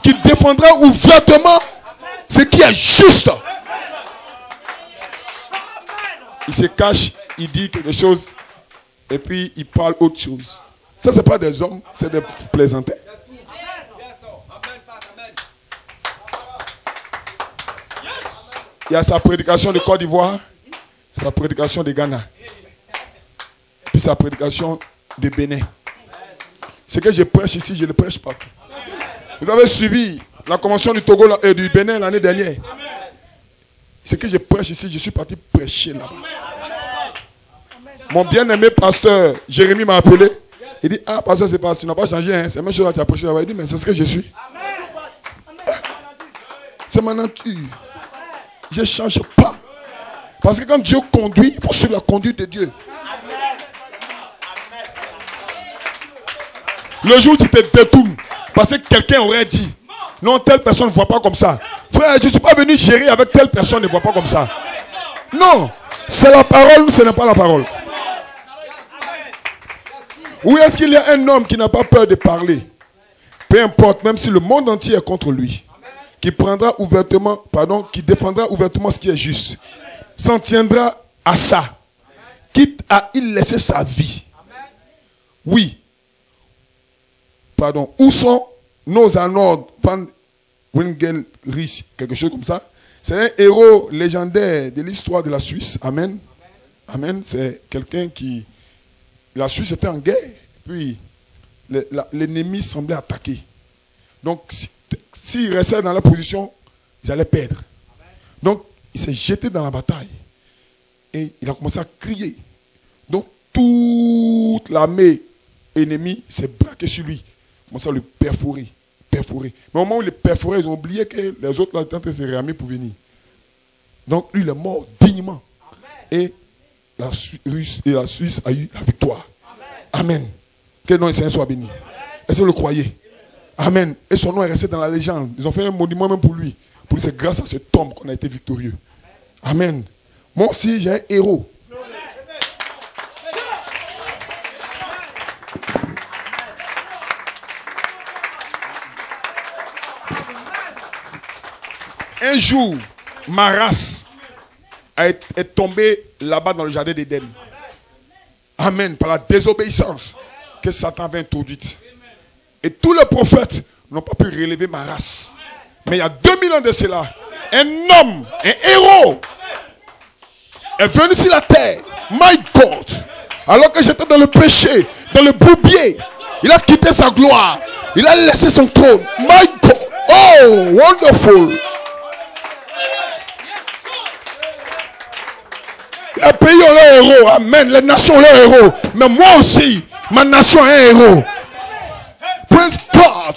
Qui défendra ouvertement ce qui est juste. Il se cache, il dit quelque chose et puis il parle autre chose. Ça, ce n'est pas des hommes, c'est des plaisantins. Il y a sa prédication de Côte d'Ivoire, sa prédication de Ghana, puis sa prédication de Bénin. Ce que je prêche ici, je ne le prêche pas. Vous avez suivi la convention du Togo et du Bénin l'année dernière. Ce que je prêche ici, je suis parti prêcher là-bas. Mon bien-aimé pasteur Jérémie m'a appelé. Il dit, ah, pasteur, c'est pas, tu n'as pas changé, hein? C'est la même chose que tu as prêché là-bas. Il dit, mais c'est ce que je suis. C'est ma nature. Je ne change pas. Parce que quand Dieu conduit, il faut suivre la conduite de Dieu. Le jour où tu te détournes, parce que quelqu'un aurait dit, non, telle personne ne voit pas comme ça. Frère, je ne suis pas venu gérer avec telle personne ne voit pas comme ça. Non, c'est la parole ou ce n'est pas la parole. Où est-ce qu'il y a un homme qui n'a pas peur de parler? Peu importe, même si le monde entier est contre lui. Qui prendra ouvertement, pardon, qui défendra ouvertement ce qui est juste. S'en tiendra à ça. Quitte à y laisser sa vie. Oui. Pardon. Où sont nos Arnold van Winkelried, quelque chose comme ça? C'est un héros légendaire de l'histoire de la Suisse. Amen. Amen. C'est quelqu'un qui... La Suisse était en guerre. Puis l'ennemi semblait attaquer. Donc, s'ils restaient dans la position, ils allaient perdre. Donc, il s'est jeté dans la bataille. Et il a commencé à crier. Donc, toute l'armée ennemie s'est braquée sur lui. Il a commencé à le perforer. Mais au moment où il le perforait, ils ont oublié que les autres là, étaient en train de se réarmer pour venir. Donc, lui, il est mort dignement. Et la Suisse a eu la victoire. Amen. Que le nom du Seigneur soit béni. Est-ce que vous le croyez? Amen. Et son nom est resté dans la légende. Ils ont fait un monument même pour lui. Pour lui, c'est grâce à cet homme qu'on a été victorieux. Amen. Moi aussi, j'ai un héros. Un jour, ma race est tombée là-bas dans le jardin d'Éden. Amen. Par la désobéissance que Satan avait introduite. Et tous les prophètes n'ont pas pu relever ma race. Mais il y a 2000 ans de cela, un homme, un héros, est venu sur la terre. My God. Alors que j'étais dans le péché, dans le bourbier, il a quitté sa gloire. Il a laissé son trône. My God. Oh, wonderful. Les pays ont leurs héros. Amen. Les nations ont leurs héros. Mais moi aussi, ma nation a un héros. Praise God.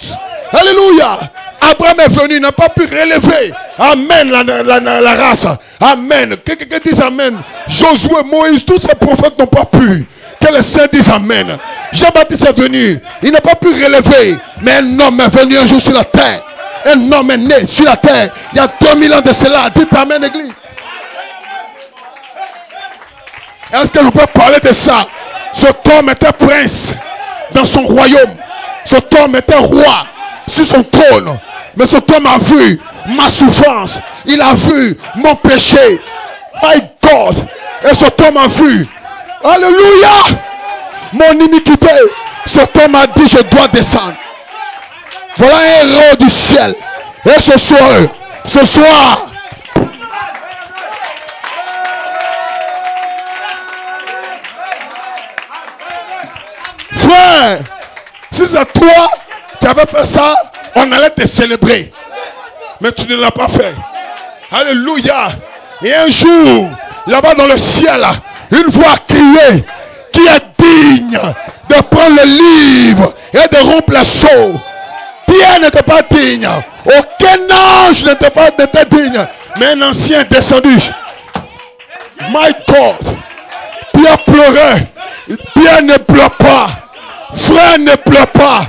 Alléluia. Abraham est venu, il n'a pas pu relever. Amen. La race. Amen. Quelqu'un dise Amen. Josué, Moïse, tous ces prophètes n'ont pas pu. Que les saints disent Amen. Jean-Baptiste est venu. Il n'a pas pu relever. Mais un homme est venu un jour sur la terre. Un homme est né sur la terre. Il y a 2000 ans de cela. Dites Amen, Église. Est-ce que je peux parler de ça? Cet homme était prince dans son royaume. Cet homme était roi sur son trône. Mais cet homme a vu ma souffrance. Il a vu mon péché. My God. Et cet homme a vu. Alléluia. Mon iniquité. Cet homme a dit, je dois descendre. Voilà un héros du ciel. Et ce soir, frère, si c'est toi qui avais fait ça, on allait te célébrer. Mais tu ne l'as pas fait. Alléluia. Et un jour, là-bas dans le ciel, une voix a crié, qui est digne de prendre le livre et de rompre la sceau. Pierre n'était pas digne. Aucun ange n'était digne. Mais un ancien descendu. My God. Pierre pleurait. Pierre ne pleure pas. Frère ne pleure pas.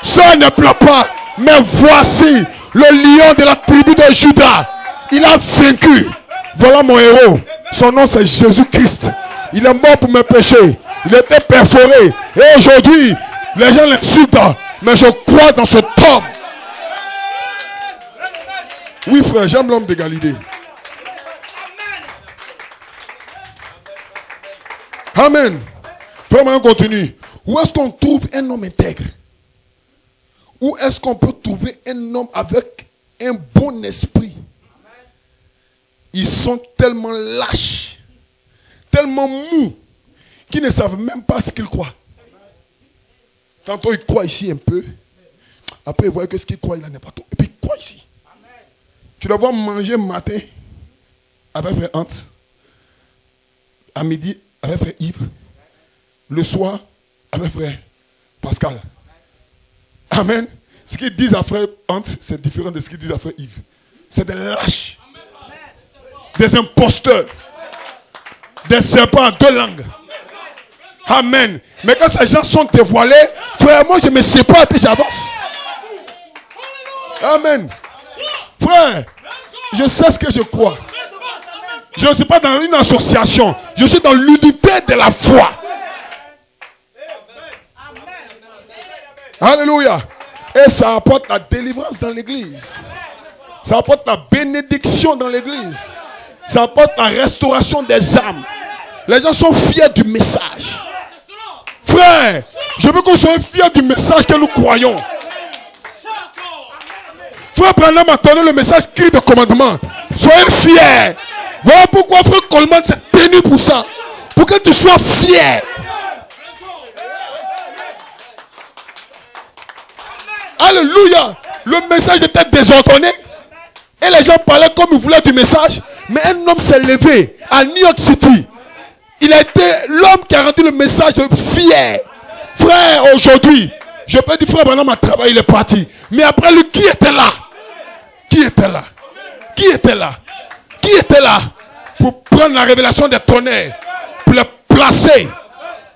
Sœur ne pleure pas. Mais voici le lion de la tribu de Juda. Il a vaincu. Voilà mon héros. Son nom c'est Jésus-Christ. Il est mort pour mes péchés. Il était perforé. Et aujourd'hui, les gens l'insultent. Mais je crois dans cet homme. Oui frère, j'aime l'homme de Galilée. Amen. Frère, on continue. Où est-ce qu'on trouve un homme intègre? Où est-ce qu'on peut trouver un homme avec un bon esprit? Ils sont tellement lâches, tellement mous, qu'ils ne savent même pas ce qu'ils croient. Tantôt ils croient ici un peu. Après ils voient que ce qu'ils croient, il n'en est pas tout. Et puis ils croient ici. Tu dois voir manger matin avec frère Hans. À midi avec frère Yves. Le soir avec frère Pascal. Amen. Ce qu'ils disent à frère Hans, c'est différent de ce qu'ils disent à frère Yves. C'est des lâches. Des imposteurs. Des serpents à deux langues. Amen. Mais quand ces gens sont dévoilés, frère, moi je me sépare et puis j'avance. Amen. Frère, je sais ce que je crois. Je ne suis pas dans une association. Je suis dans l'unité de la foi. Alléluia. Et ça apporte la délivrance dans l'église. Ça apporte la bénédiction dans l'église. Ça apporte la restauration des âmes. Les gens sont fiers du message. Frère, je veux qu'on soit fiers du message que nous croyons. Frère Branham a donné le message cri de commandement. Soyez fiers. Voilà pourquoi frère Coleman s'est tenu pour ça. Pour que tu sois fier. Alléluia. Le message était désordonné. Et les gens parlaient comme ils voulaient du message. Mais un homme s'est levé à New York City. Il a été l'homme qui a rendu le message fier. Frère, aujourd'hui, je peux dire frère Branham a travaillé, il est parti. Mais après lui, qui était là? Qui était là? Qui était là? Qui était là? Pour prendre la révélation des tonnerres. Pour les placer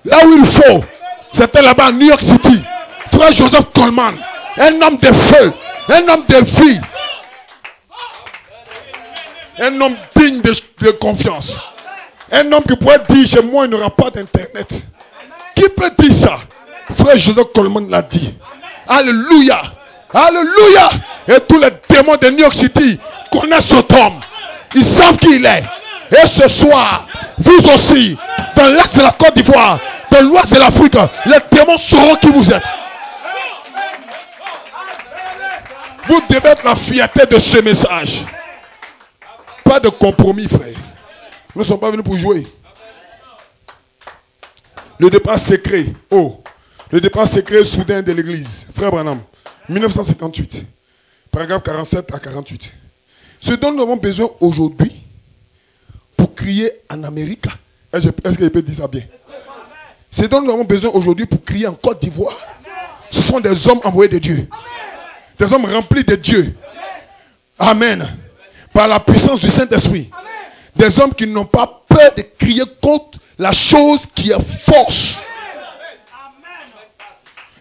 là où il faut. C'était là-bas à New York City. Frère Joseph Coleman. Un homme de feu. Un homme de vie. Un homme digne de confiance. Un homme qui pourrait dire chez moi il n'y aura pas d'internet. Qui peut dire ça? Frère Joseph Coleman l'a dit. Alléluia. Alléluia. Et tous les démons de New York City connaissent cet homme. Ils savent qui il est. Et ce soir, vous aussi, dans l'est de la Côte d'Ivoire, dans l'ouest de l'Afrique, les démons sauront qui vous êtes. Vous devez être la fierté de ce message. Pas de compromis, frère. Nous ne sommes pas venus pour jouer. Le départ secret. Oh, le départ secret soudain de l'église. Frère Branham, 1958. Paragraphe 47 à 48. Ce dont nous avons besoin aujourd'hui pour crier en Amérique. Est-ce que je peux dire ça bien? Ce dont nous avons besoin aujourd'hui pour crier en Côte d'Ivoire. Ce sont des hommes envoyés de Dieu. Des hommes remplis de Dieu. Amen. Par la puissance du Saint-Esprit. Des hommes qui n'ont pas peur de crier contre la chose qui est fausse.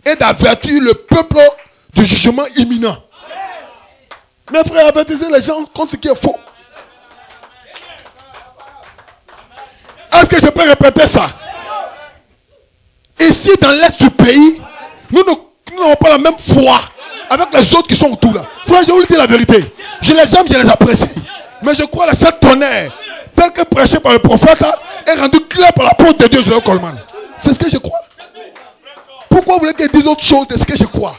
Et d'avertir le peuple du jugement imminent. Mes frères, avertissez les gens contre ce qui est faux. Est-ce que je peux répéter ça? Ici, dans l'est du pays, nous n'avons pas la même foi avec les autres qui sont autour là. Frère, je vais vous dire la vérité. Je les aime, je les apprécie. Mais je crois que cette tonnerre, tel que prêché par le prophète, est rendu clair par l'apôtre de Dieu, Joseph Coleman. C'est ce que je crois. Pourquoi vous voulez que je dise autre chose de ce que je crois?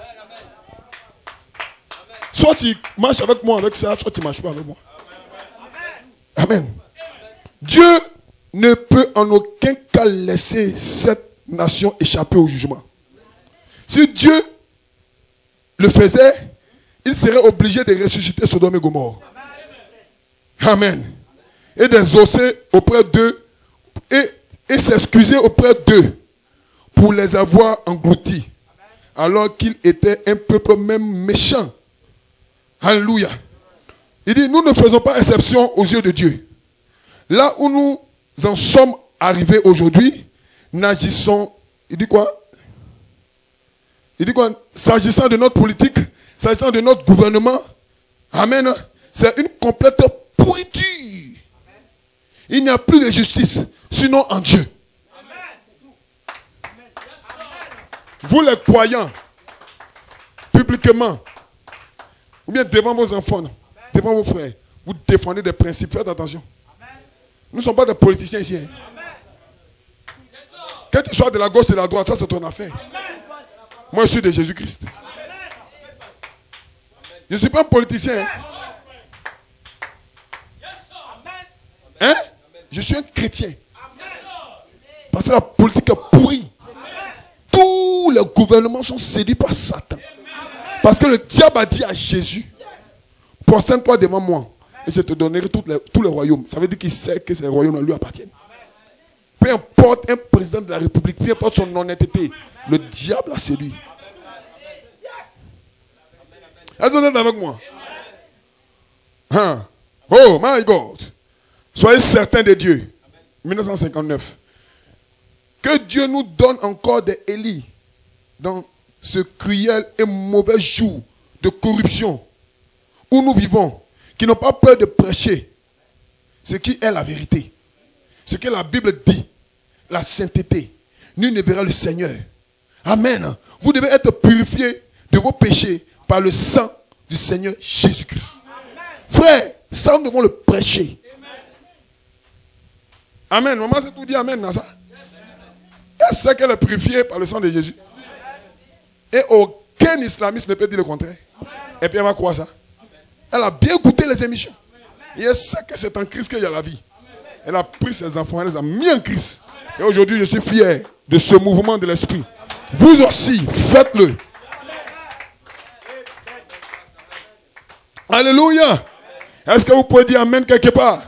Soit tu marches avec moi avec ça, soit tu ne marches pas avec moi. Amen. Dieu ne peut en aucun cas laisser cette nation échapper au jugement. Si Dieu le faisait, il serait obligé de ressusciter Sodome et Gomorrhe. Amen. Et d'exaucer auprès d'eux et s'excuser auprès d'eux pour les avoir engloutis, alors qu'ils étaient un peuple même méchant. Alléluia. Il dit, nous ne faisons pas exception aux yeux de Dieu. Là où nous en sommes arrivés aujourd'hui, n'agissons, il dit quoi? Il dit quoi? S'agissant de notre politique, s'agissant de notre gouvernement, amen, c'est une complète pourriture. Il n'y a plus de justice, sinon en Dieu. Vous les croyants, publiquement, ou bien devant vos enfants, devant vos frères, vous défendez des principes. Faites attention. Nous ne sommes pas des politiciens ici. Que tu sois de la gauche et de la droite, ça c'est ton affaire. Moi je suis de Jésus-Christ. Je ne suis pas un politicien. Hein? Je suis un chrétien. Parce que la politique est pourrie. Tous les gouvernements sont séduits par Satan. Parce que le diable a dit à Jésus, prosterne-toi devant moi et je te donnerai tous les royaumes. Ça veut dire qu'il sait que ces royaumes lui appartiennent. Peu importe un président de la République, peu importe son honnêteté, le diable a séduit. Est-ce que vous êtes avec moi? Hein? Oh my God. Soyez certains de Dieu. 1959. Que Dieu nous donne encore des Élie dans ce cruel et mauvais jour de corruption où nous vivons, qui n'ont pas peur de prêcher ce qui est la vérité. Ce que la Bible dit, la sainteté. Nul ne verra le Seigneur. Amen. Vous devez être purifiés de vos péchés par le sang du Seigneur Jésus-Christ. Frère, ça nous devons le prêcher. Amen. Maman, c'est tout dit amen dans ça. Elle sait qu'elle est purifiée par le sang de Jésus. Et aucun islamiste ne peut dire le contraire. Et puis elle va croire ça. Elle a bien goûté les émissions. Et elle sait que c'est en Christ qu'il y a la vie. Elle a pris ses enfants, elle les a mis en Christ. Et aujourd'hui, je suis fier de ce mouvement de l'esprit. Vous aussi, faites-le. Alléluia. Est-ce que vous pouvez dire amen quelque part?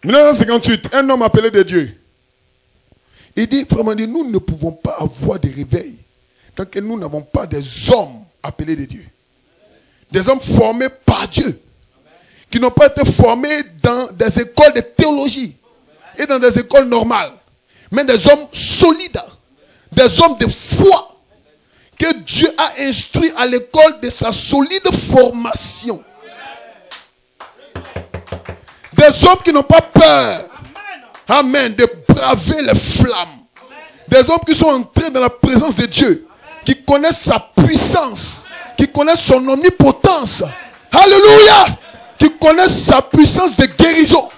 1958, un homme appelé de Dieu. Il dit, vraiment, nous ne pouvons pas avoir de réveil tant que nous n'avons pas des hommes appelés de Dieu. Des hommes formés par Dieu. Qui n'ont pas été formés dans des écoles de théologie et dans des écoles normales. Mais des hommes solides. Des hommes de foi. Que Dieu a instruit à l'école de sa solide formation. Des hommes qui n'ont pas peur. Amen. De braver les flammes. Des hommes qui sont entrés dans la présence de Dieu. Qui connaissent sa puissance. Qui connaissent son omnipotence. Alléluia. Qui connaissent sa puissance de guérison.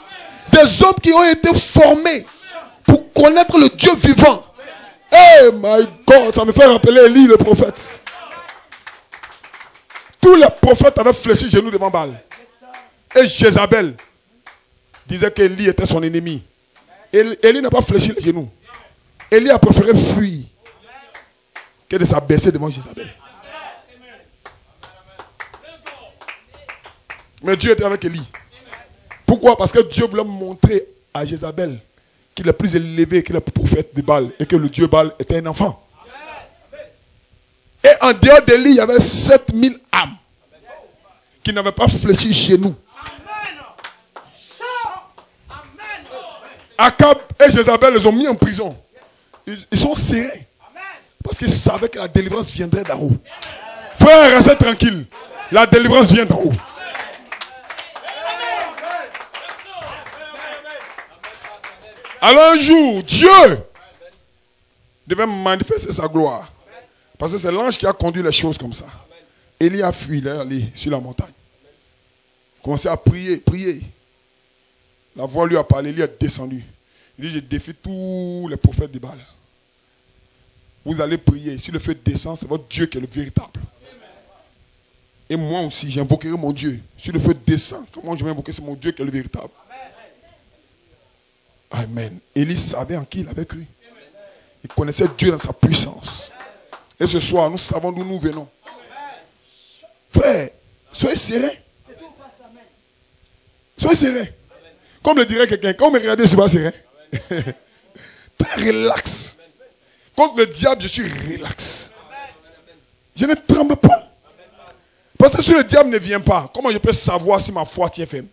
Des hommes qui ont été formés pour connaître le Dieu vivant. Oh my God, ça me fait rappeler Élie le prophète. Tous les prophètes avaient fléchi les genoux devant Baal. Et Jézabel disait qu'Élie était son ennemi. Élie n'a pas fléchi les genoux. Élie a préféré fuir que de s'abaisser devant Jézabel. Mais Dieu était avec Élie. Pourquoi? Parce que Dieu voulait montrer à Jézabel qu'il est plus élevé que le prophète de Baal et que le Dieu Baal était un enfant. Et en dehors d'Élie, il y avait 7000 âmes qui n'avaient pas fléchi chez nous. Akab et Jézabel les ont mis en prison. Ils sont serrés. Parce qu'ils savaient que la délivrance viendrait d'en haut. Frère, restez tranquille. La délivrance vient d'en haut. Alors un jour, Dieu devait manifester sa gloire. Parce que c'est l'ange qui a conduit les choses comme ça. Élie a fui, il est allé sur la montagne. Il a commencé à prier, prier. La voix lui a parlé, Élie est descendu. Il dit, je défie tous les prophètes de Baal. Vous allez prier. Si le feu descend, c'est votre Dieu qui est le véritable. Et moi aussi, j'invoquerai mon Dieu. Si le feu descend, comment je vais invoquer? C'est mon Dieu qui est le véritable. Amen. Élie savait en qui il avait cru. Il connaissait Dieu dans sa puissance. Et ce soir, nous savons d'où nous venons. Soyez serein. Soyez serein. Comme le dirait quelqu'un, quand vous me regardez, je suis pas serein. Très relax. Contre le diable, je suis relax. Je ne tremble pas. Parce que si le diable ne vient pas, comment je peux savoir si ma foi tient ferme?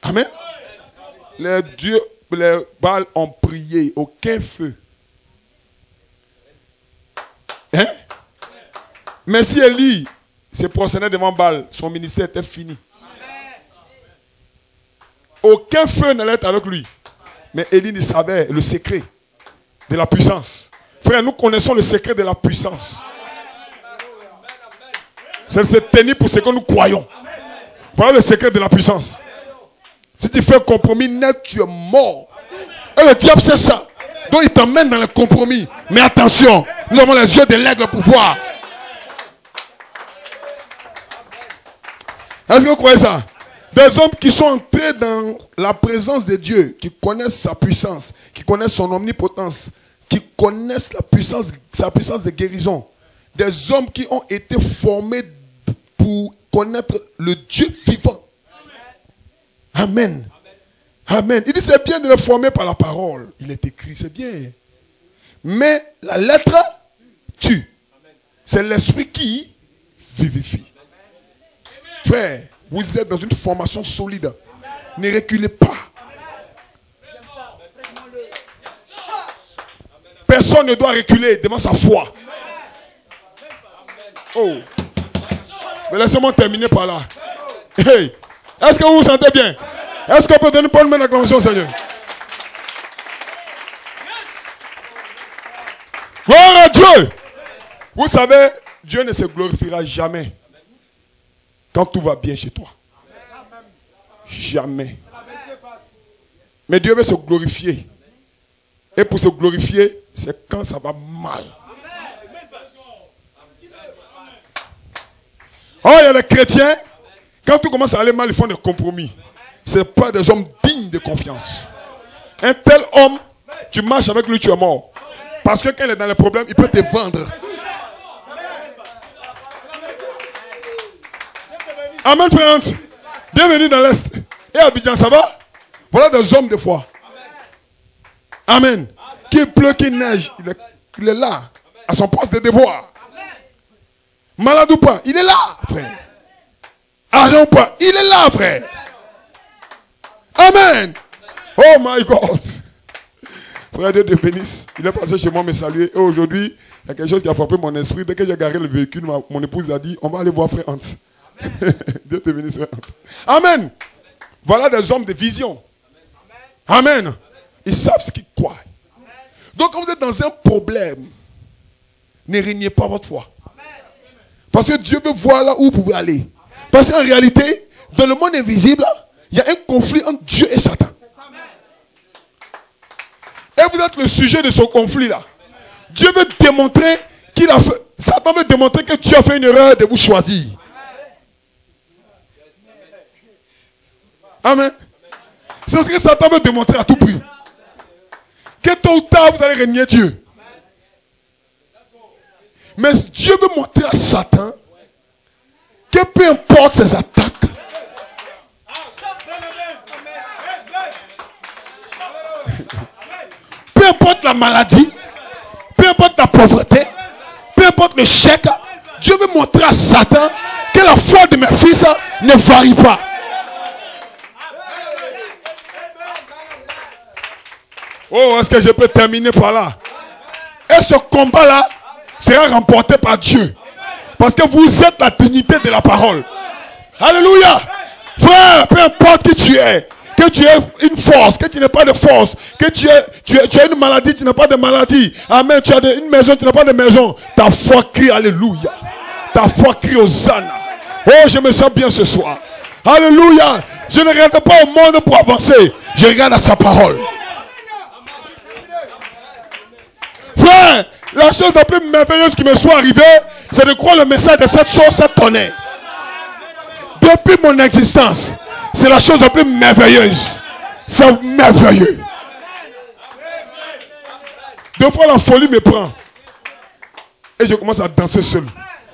Amen. Les dieux, les Baals ont prié, aucun feu. Hein? Mais si Élie se prosternait devant Baal, son ministère était fini. Aucun feu n'allait être avec lui. Mais Élie savait le secret de la puissance. Frère, nous connaissons le secret de la puissance. C'est de se tenir pour ce que nous croyons. Voilà le secret de la puissance. Si tu fais un compromis net, tu es mort. Et le diable sait ça. Donc il t'emmène dans le compromis. Mais attention, nous avons les yeux de l'aigle pour voir. Est-ce que vous croyez ça? Des hommes qui sont entrés dans la présence de Dieu, qui connaissent sa puissance, qui connaissent son omnipotence, qui connaissent la puissance, sa puissance de guérison. Des hommes qui ont été formés pour connaître le Dieu vivant. Amen. Amen. Il dit c'est bien de le former par la parole. Il est écrit, c'est bien. Mais la lettre tue. C'est l'esprit qui vivifie. Frère, vous êtes dans une formation solide. Ne reculez pas. Personne ne doit reculer devant sa foi. Oh. Mais laissez-moi terminer par là. Hey. Est-ce que vous vous sentez bien? Est-ce qu'on peut donner une bonne main d'acclamation au Seigneur? Gloire à Dieu! Vous savez, Dieu ne se glorifiera jamais quand tout va bien chez toi. Jamais. Mais Dieu veut se glorifier. Et pour se glorifier, c'est quand ça va mal. Oh, il y a des chrétiens, quand tout commence à aller mal, ils font des compromis. Ce n'est pas des hommes dignes de confiance. Un tel homme, tu marches avec lui, tu es mort. Parce que quand il est dans les problèmes, il peut te vendre. Amen, frère. Bienvenue dans l'Est. Et Abidjan, ça va? Voilà des hommes de foi. Amen. Qu'il pleut, qu'il neige, il est là, à son poste de devoir. Malade ou pas, il est là, frère. Argent ou pas, il est là, frère. Amen. Oh my God. Frère, Dieu te bénisse. Il est passé chez moi me saluer. Et aujourd'hui, il y a quelque chose qui a frappé mon esprit. Dès que j'ai garé le véhicule, mon épouse a dit, on va aller voir frère Hans. Dieu te bénisse, frère Hans. Amen. Voilà des hommes de vision. Amen. Ils savent ce qu'ils croient. Donc quand vous êtes dans un problème, ne régnez pas votre foi. Parce que Dieu veut voir là où vous pouvez aller. Parce qu'en réalité, dans le monde invisible, il y a un conflit entre Dieu et Satan. Et vous êtes le sujet de ce conflit-là. Dieu veut démontrer qu'il a fait... Satan veut démontrer que Dieu a fait une erreur de vous choisir. Amen. C'est ce que Satan veut démontrer à tout prix. Que tôt ou tard, vous allez régner Dieu. Mais Dieu veut montrer à Satan que peu importe ses attaques, peu importe la maladie, peu importe la pauvreté, peu importe le chèque, Dieu veut montrer à Satan que la foi de mes fils ne varie pas. Oh, est-ce que je peux terminer par là? Et ce combat-là sera remporté par Dieu. Parce que vous êtes la dignité de la parole. Alléluia. Frère, peu importe qui tu es, que tu aies une force, que tu n'aies pas de force, que tu as une maladie, tu n'as pas de maladie. Amen. Tu as une maison, tu n'as pas de maison. Ta foi crie Alléluia. Ta foi crie Hosanna. Oh, je me sens bien ce soir. Alléluia. Je ne regarde pas au monde pour avancer. Je regarde à sa parole. Frère, la chose la plus merveilleuse qui me soit arrivée, c'est de croire le message de cette chose, cette tonnerre. Depuis mon existence, c'est la chose la plus merveilleuse. C'est merveilleux. Deux fois la folie me prend. Et je commence à danser seul.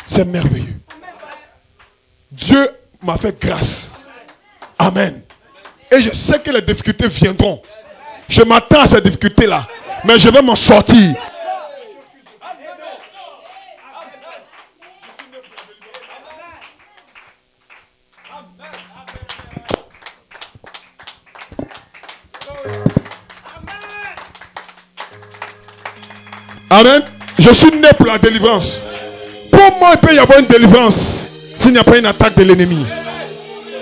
C'est merveilleux. Dieu m'a fait grâce. Amen. Et je sais que les difficultés viendront. Je m'attends à ces difficultés-là. Mais je vais m'en sortir. Amen. Je suis né pour la délivrance. Comment il peut y avoir une délivrance s'il n'y a pas une attaque de l'ennemi?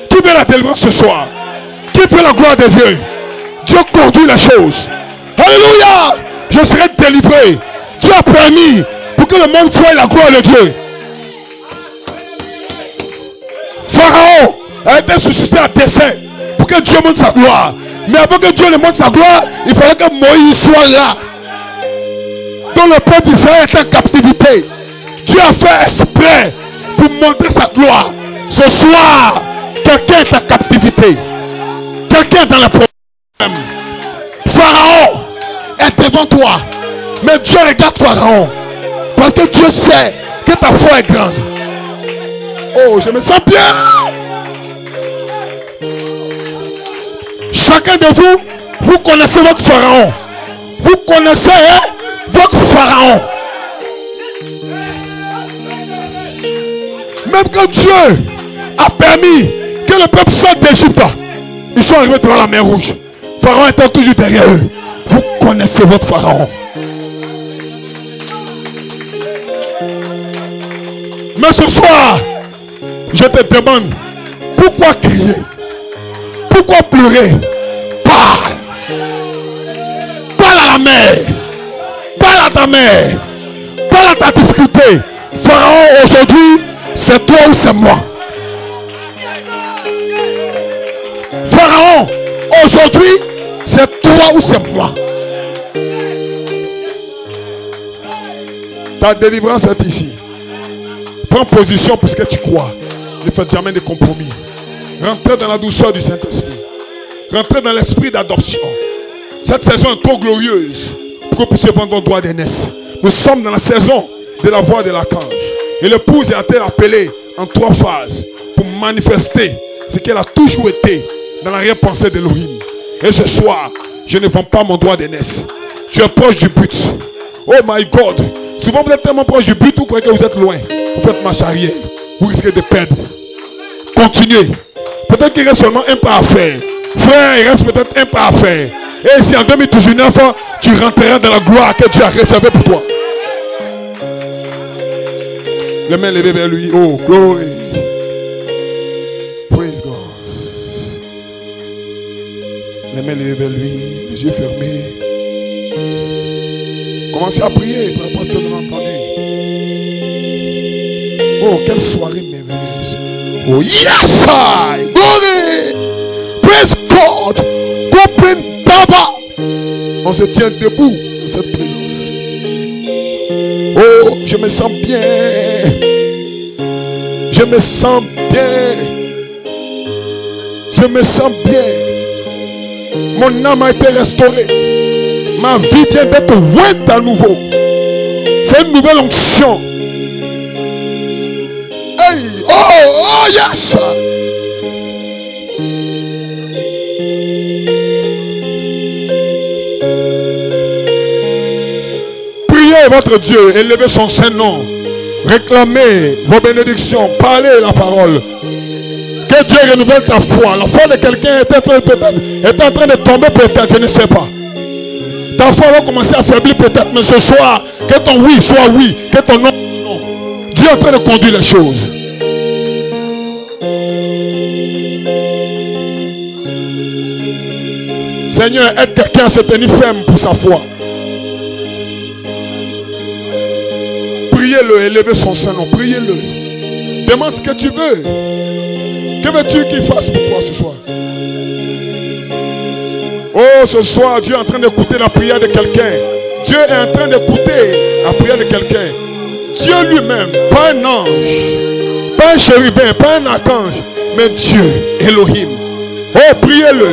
Qui veut la délivrance ce soir? Qui veut la gloire de Dieu? Dieu conduit les choses. Alléluia. Je serai délivré. Dieu a permis pour que le monde voie la gloire de Dieu. Pharaon a été suscité à dessein pour que Dieu montre sa gloire. Mais avant que Dieu ne montre sa gloire, il fallait que Moïse soit là. Donc le peuple d'Israël est en captivité. Dieu a fait exprès pour montrer sa gloire. Ce soir, quelqu'un est en captivité. Quelqu'un est dans le problème. Pharaon est devant toi. Mais Dieu regarde Pharaon. Parce que Dieu sait que ta foi est grande. Oh, je me sens bien. Chacun de vous, vous connaissez votre Pharaon. Vous connaissez votre Pharaon. Même quand Dieu a permis que le peuple sorte d'Égypte, ils sont arrivés devant la mer Rouge. Pharaon étant toujours derrière eux. Vous connaissez votre Pharaon. Mais ce soir, je te demande, pourquoi crier? Pourquoi pleurer? Parle. Parle à la mer. Parle à ta mère. Parle à ta difficulté. Pharaon, aujourd'hui, c'est toi ou c'est moi. Pharaon, aujourd'hui, c'est toi ou c'est moi. Ta délivrance est ici. Prends position pour ce que tu crois. Ne fais jamais de compromis. Rentrez dans la douceur du Saint-Esprit. Rentrez dans l'esprit d'adoption. Cette saison est trop glorieuse pour que vous puissiez prendre votre droit d'aînesse. Nous sommes dans la saison de la voix de l'archange. Et l'épouse a été appelée en 3 phases pour manifester ce qu'elle a toujours été dans l'arrière-pensée d'Elohim. Et ce soir, je ne vends pas mon droit d'aînesse. Je suis proche du but. Oh my God. Souvent vous êtes tellement proche du but, vous croyez que vous êtes loin. Vous faites marche arrière. Vous risquez de perdre. Continuez. Peut-être qu'il reste seulement un pas à faire. Frère, il reste peut-être un pas à faire. Et si en 2019, tu rentreras dans la gloire que Dieu a réservée pour toi. Les mains levées vers lui. Oh, glory. Praise God. Les mains levées vers lui. Les yeux fermés. Commencez à prier par rapport à ce que vous avez entendu. Oh, quelle soirée merveilleuse. Oh, yes, I. Glory. Praise God. Open Daba. On se tient debout dans cette présence. Oh, je me sens bien. Je me sens bien. Je me sens bien. Mon âme a été restaurée. Ma vie vient d'être ointe à nouveau. C'est une nouvelle onction. Hey, oh yes. Priez votre Dieu, élevez son Saint-Nom. Réclamez vos bénédictions, parlez la parole. Que Dieu renouvelle ta foi. La foi de quelqu'un est en train de tomber peut-être, je ne sais pas. Ta foi va commencer à faiblir peut-être, mais ce soir, que ton oui soit oui, que ton non soit non. Dieu est en train de conduire les choses. Seigneur, aide quelqu'un à se tenir ferme pour sa foi. Priez-le, élevez son Saint-Nom, priez-le. Demande ce que tu veux. Que veux-tu qu'il fasse pour toi ce soir? Oh, ce soir, Dieu est en train d'écouter la prière de quelqu'un. Dieu est en train d'écouter la prière de quelqu'un. Dieu lui-même, pas un ange, pas un chérubin, pas un archange, mais Dieu, Elohim. Oh, priez-le.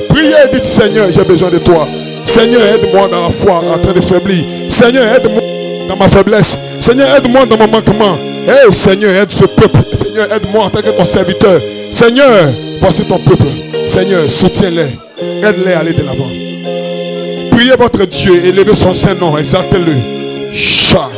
Priez et dites, Seigneur, j'ai besoin de toi. Seigneur, aide-moi dans la foi en train de faiblir. Seigneur, aide-moi dans ma faiblesse. Seigneur, aide-moi dans mon manquement. Hey, Seigneur, aide ce peuple. Seigneur, aide-moi en tant que ton serviteur. Seigneur, voici ton peuple. Seigneur, soutiens-les. Aide-les à aller de l'avant. Priez votre Dieu, élevez son saint nom, exaltez-le. Cha.